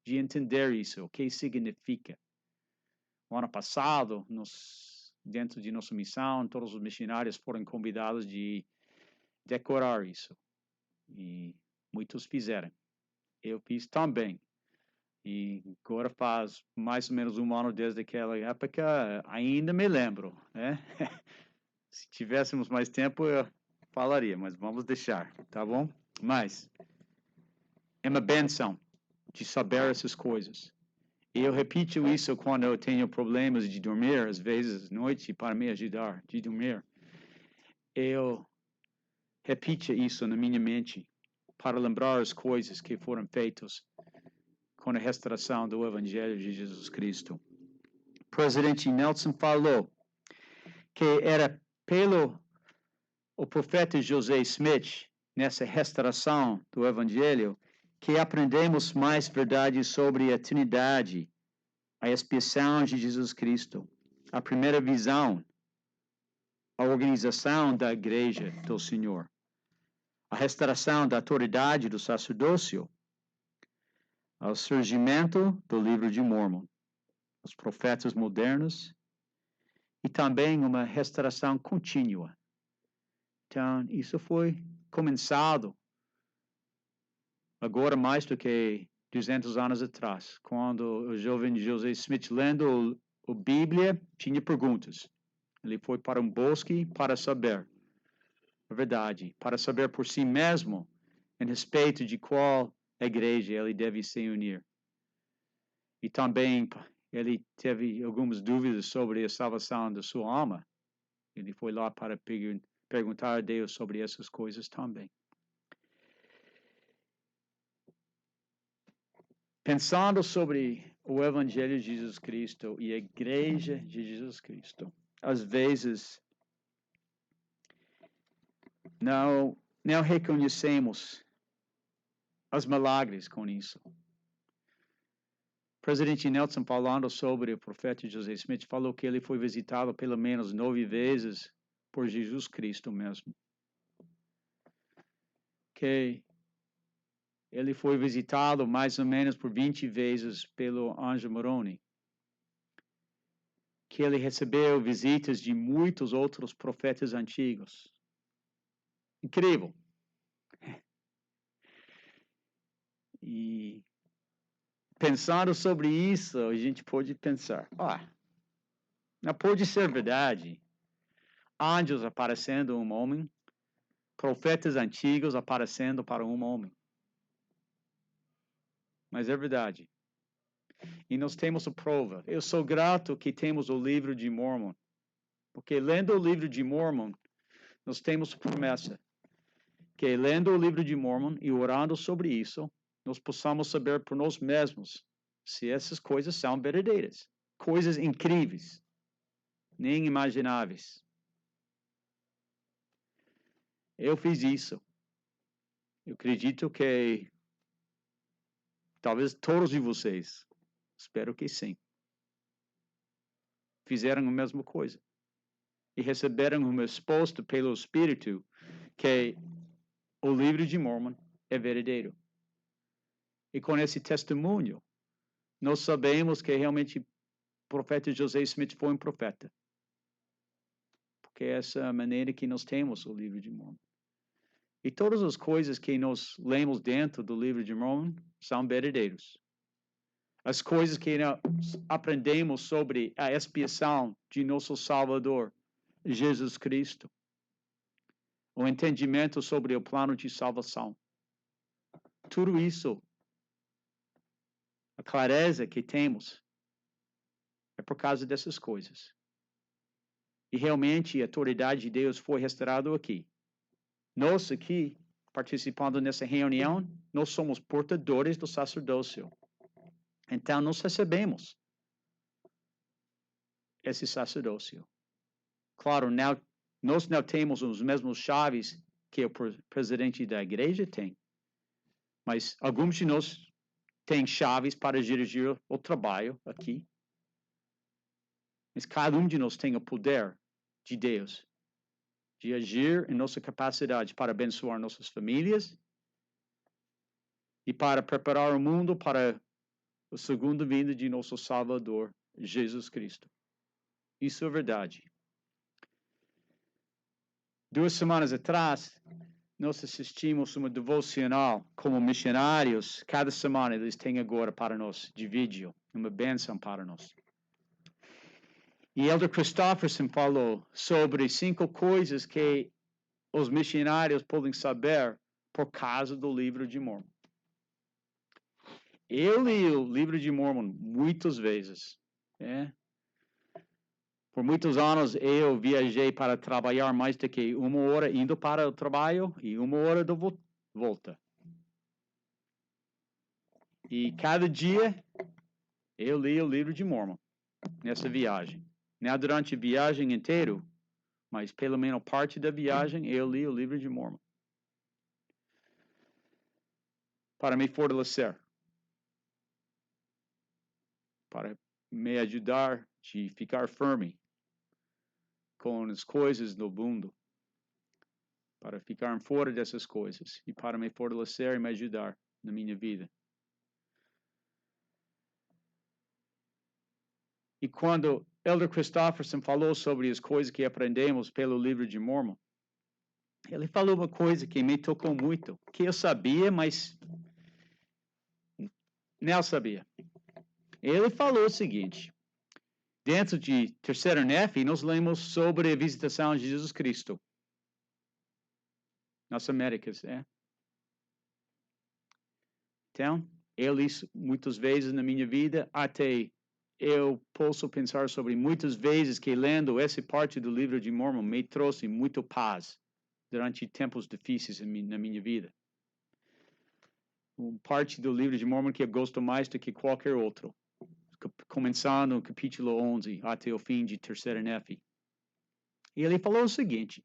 de entender isso, o que significa. No ano passado, dentro de nossa missão, todos os missionários foram convidados de decorar isso, e muitos fizeram. Eu fiz também. E agora faz mais ou menos 1 ano desde aquela época, ainda me lembro, né? Se tivéssemos mais tempo, eu falaria, mas vamos deixar, tá bom? Mas é uma benção de saber essas coisas. E eu repito isso quando eu tenho problemas de dormir, às vezes à noite, para me ajudar de dormir. Eu repito isso na minha mente para lembrar as coisas que foram feitas com a restauração do Evangelho de Jesus Cristo. O presidente Nelson falou que era pelo o profeta José Smith, nessa restauração do Evangelho, que aprendemos mais verdades sobre a Trindade, a expiação de Jesus Cristo, a primeira visão, a organização da Igreja do Senhor, a restauração da autoridade do sacerdócio, ao surgimento do livro de Mormon, os profetas modernos e também uma restauração contínua. Então, isso foi começado agora mais do que 200 anos atrás, quando o jovem Joseph Smith, lendo a Bíblia, tinha perguntas. Ele foi para um bosque para saber a verdade, para saber por si mesmo a respeito de qual igreja ele deve se unir. E também ele teve algumas dúvidas sobre a salvação da sua alma. Ele foi lá para perguntar a Deus sobre essas coisas também. Pensando sobre o Evangelho de Jesus Cristo e a Igreja de Jesus Cristo, às vezes não reconhecemos os milagres com isso. O presidente Nelson, falando sobre o profeta Joseph Smith, falou que ele foi visitado pelo menos 9 vezes por Jesus Cristo mesmo. Que ele foi visitado mais ou menos por 20 vezes pelo anjo Moroni. Que ele recebeu visitas de muitos outros profetas antigos. Incrível. E pensando sobre isso, a gente pode pensar, não pode ser verdade. Anjos aparecendo um homem, profetas antigos aparecendo para um homem. Mas é verdade. E nós temos a prova. Eu sou grato que temos o livro de Mormon. Porque lendo o livro de Mormon, nós temos promessa. Que lendo o livro de Mormon e orando sobre isso, nós possamos saber por nós mesmos se essas coisas são verdadeiras. Coisas incríveis, nem imagináveis. Eu fiz isso. Eu acredito que talvez todos de vocês, espero que sim, fizeram a mesma coisa. E receberam uma resposta pelo Espírito que o livro de Mormon é verdadeiro. E com esse testemunho, nós sabemos que realmente o profeta Joseph Smith foi um profeta. Porque essa é a maneira que nós temos o livro de Mormon. E todas as coisas que nós lemos dentro do livro de Mormon são verdadeiros. As coisas que nós aprendemos sobre a expiação de nosso Salvador, Jesus Cristo. O entendimento sobre o plano de salvação. Tudo isso, a clareza que temos, é por causa dessas coisas. E realmente a autoridade de Deus foi restaurada aqui. Nós aqui, participando nessa reunião, nós somos portadores do sacerdócio. Então, nós recebemos esse sacerdócio. Claro, nós não temos os mesmos chaves que o presidente da igreja tem. Mas alguns de nós têm chaves para dirigir o trabalho aqui. Mas cada um de nós tem o poder de Deus de agir em nossa capacidade para abençoar nossas famílias e para preparar o mundo para a segunda vinda de nosso Salvador, Jesus Cristo. Isso é verdade. 2 semanas atrás, nós assistimos uma devocional como missionários. Cada semana eles têm agora para nós de vídeo, uma bênção para nós. E Elder Christofferson falou sobre 5 coisas que os missionários podem saber por causa do livro de Mormon. Eu li o livro de Mormon muitas vezes. Por muitos anos eu viajei para trabalhar mais do que 1 hora indo para o trabalho e 1 hora de volta. E cada dia eu li o livro de Mormon nessa viagem. Não durante a viagem inteira, mas pelo menos parte da viagem eu li o livro de Mormon. Para me fortalecer. Para me ajudar de ficar firme com as coisas do mundo. Para ficar fora dessas coisas. E para me fortalecer e me ajudar na minha vida. quando Elder Christofferson falou sobre as coisas que aprendemos pelo livro de Mormon, ele falou uma coisa que me tocou muito, que eu sabia, mas não sabia. Ele falou o seguinte: dentro de Terceira Nefe, nós lemos sobre a visitação de Jesus Cristo nas Américas, né? Então, eles, muitas vezes na minha vida, até eu posso pensar sobre muitas vezes que lendo essa parte do livro de Mormon me trouxe muito paz durante tempos difíceis na minha vida. Uma parte do livro de Mormon que eu gosto mais do que qualquer outro, começando no capítulo 11 até o fim de Terceira Nefe. E ele falou o seguinte: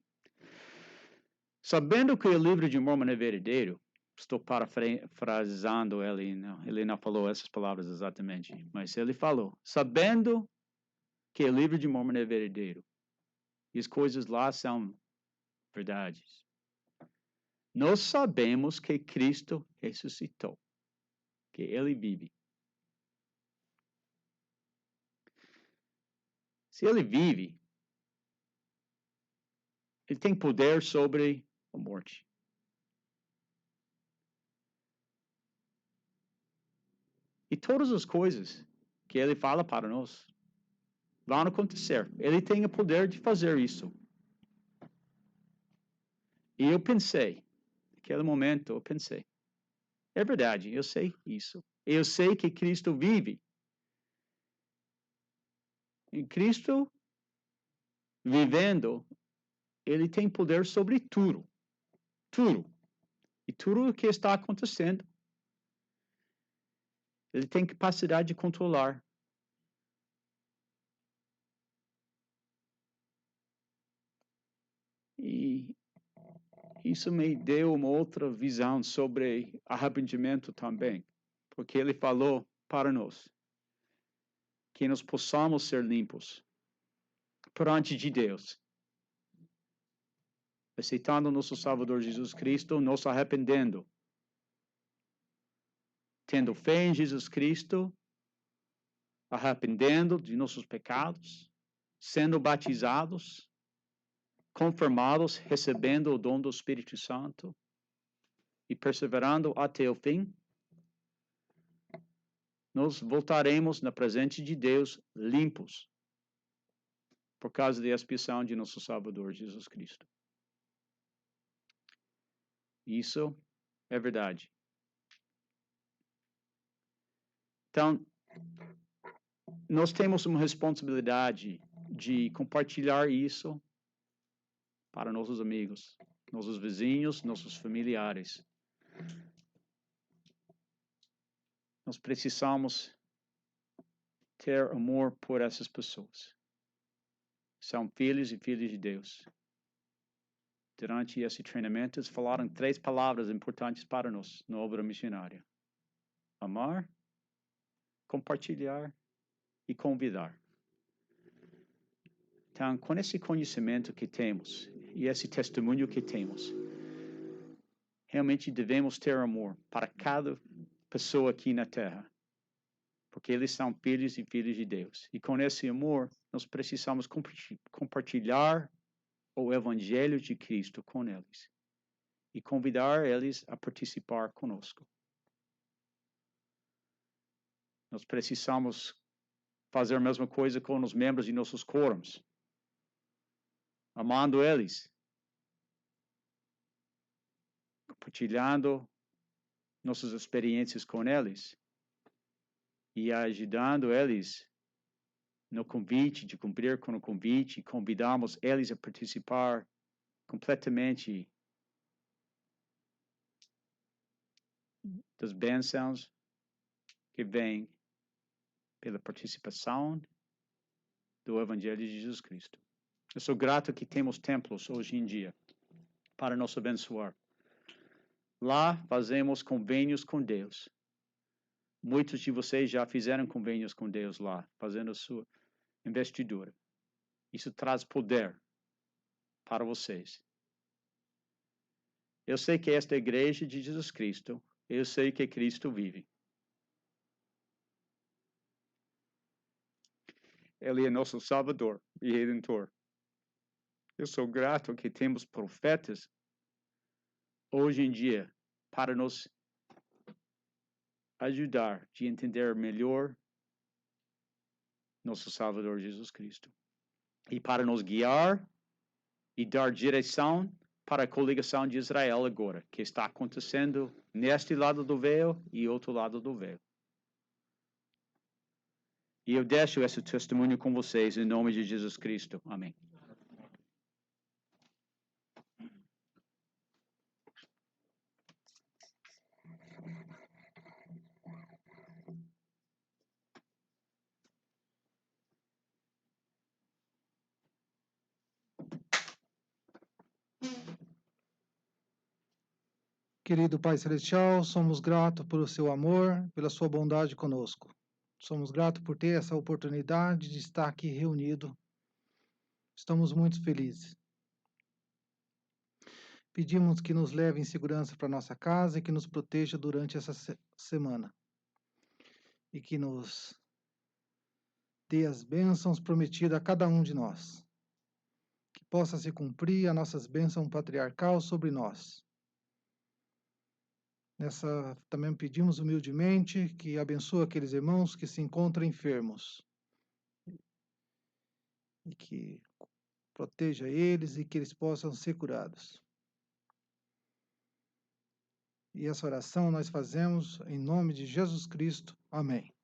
sabendo que o livro de Mormon é verdadeiro, estou parafraseando ele não falou essas palavras exatamente, mas ele falou, sabendo que o livro de Mormon é verdadeiro, e as coisas lá são verdades, nós sabemos que Cristo ressuscitou, que ele vive. Se ele vive, ele tem poder sobre a morte. E todas as coisas que ele fala para nós vão acontecer. Ele tem o poder de fazer isso. E eu pensei, naquele momento eu pensei, é verdade, eu sei isso. Eu sei que Cristo vive. E Cristo, vivendo, ele tem poder sobre tudo. Tudo. E tudo o que está acontecendo, ele tem capacidade de controlar. E isso me deu uma outra visão sobre arrependimento também. Porque ele falou para nós que nós possamos ser limpos perante de Deus. Aceitando nosso Salvador Jesus Cristo, nos arrependendo. Tendo fé em Jesus Cristo, arrependendo de nossos pecados, sendo batizados, confirmados, recebendo o dom do Espírito Santo e perseverando até o fim, nós voltaremos na presença de Deus limpos por causa da expiação de nosso Salvador Jesus Cristo. Isso é verdade. Então, nós temos uma responsabilidade de compartilhar isso para nossos amigos, nossos vizinhos, nossos familiares. Nós precisamos ter amor por essas pessoas. São filhos e filhas de Deus. Durante esse treinamento, eles falaram 3 palavras importantes para nós na obra missionária: amar, compartilhar e convidar. Então, com esse conhecimento que temos e esse testemunho que temos, realmente devemos ter amor para cada pessoa aqui na Terra, porque eles são filhos e filhas de Deus. E com esse amor, nós precisamos compartilhar o Evangelho de Cristo com eles e convidar eles a participar conosco. Nós precisamos fazer a mesma coisa com os membros de nossos quórums, amando eles, compartilhando nossas experiências com eles e ajudando eles no convite, de cumprir com o convite, convidamos eles a participar completamente das bênçãos que vêm pela participação do Evangelho de Jesus Cristo. Eu sou grato que temos templos hoje em dia para nos abençoar. Lá fazemos convênios com Deus. Muitos de vocês já fizeram convênios com Deus lá, fazendo a sua investidura. Isso traz poder para vocês. Eu sei que esta é a igreja de Jesus Cristo. Eu sei que Cristo vive. Ele é nosso Salvador e Redentor. Eu sou grato que temos profetas hoje em dia para nos ajudar a entender melhor nosso Salvador Jesus Cristo. E para nos guiar e dar direção para a coligação de Israel agora, que está acontecendo neste lado do véu e outro lado do véu. E eu deixo esse testemunho com vocês em nome de Jesus Cristo. Amém. Querido Pai Celestial, somos gratos pelo seu amor, pela sua bondade conosco. Somos gratos por ter essa oportunidade de estar aqui reunido. Estamos muito felizes. Pedimos que nos leve em segurança para nossa casa e que nos proteja durante essa semana. E que nos dê as bênçãos prometidas a cada um de nós. Que possa se cumprir as nossas bênçãos patriarcal sobre nós. Também pedimos humildemente que abençoe aqueles irmãos que se encontram enfermos. E que proteja eles e que eles possam ser curados. E essa oração nós fazemos em nome de Jesus Cristo. Amém.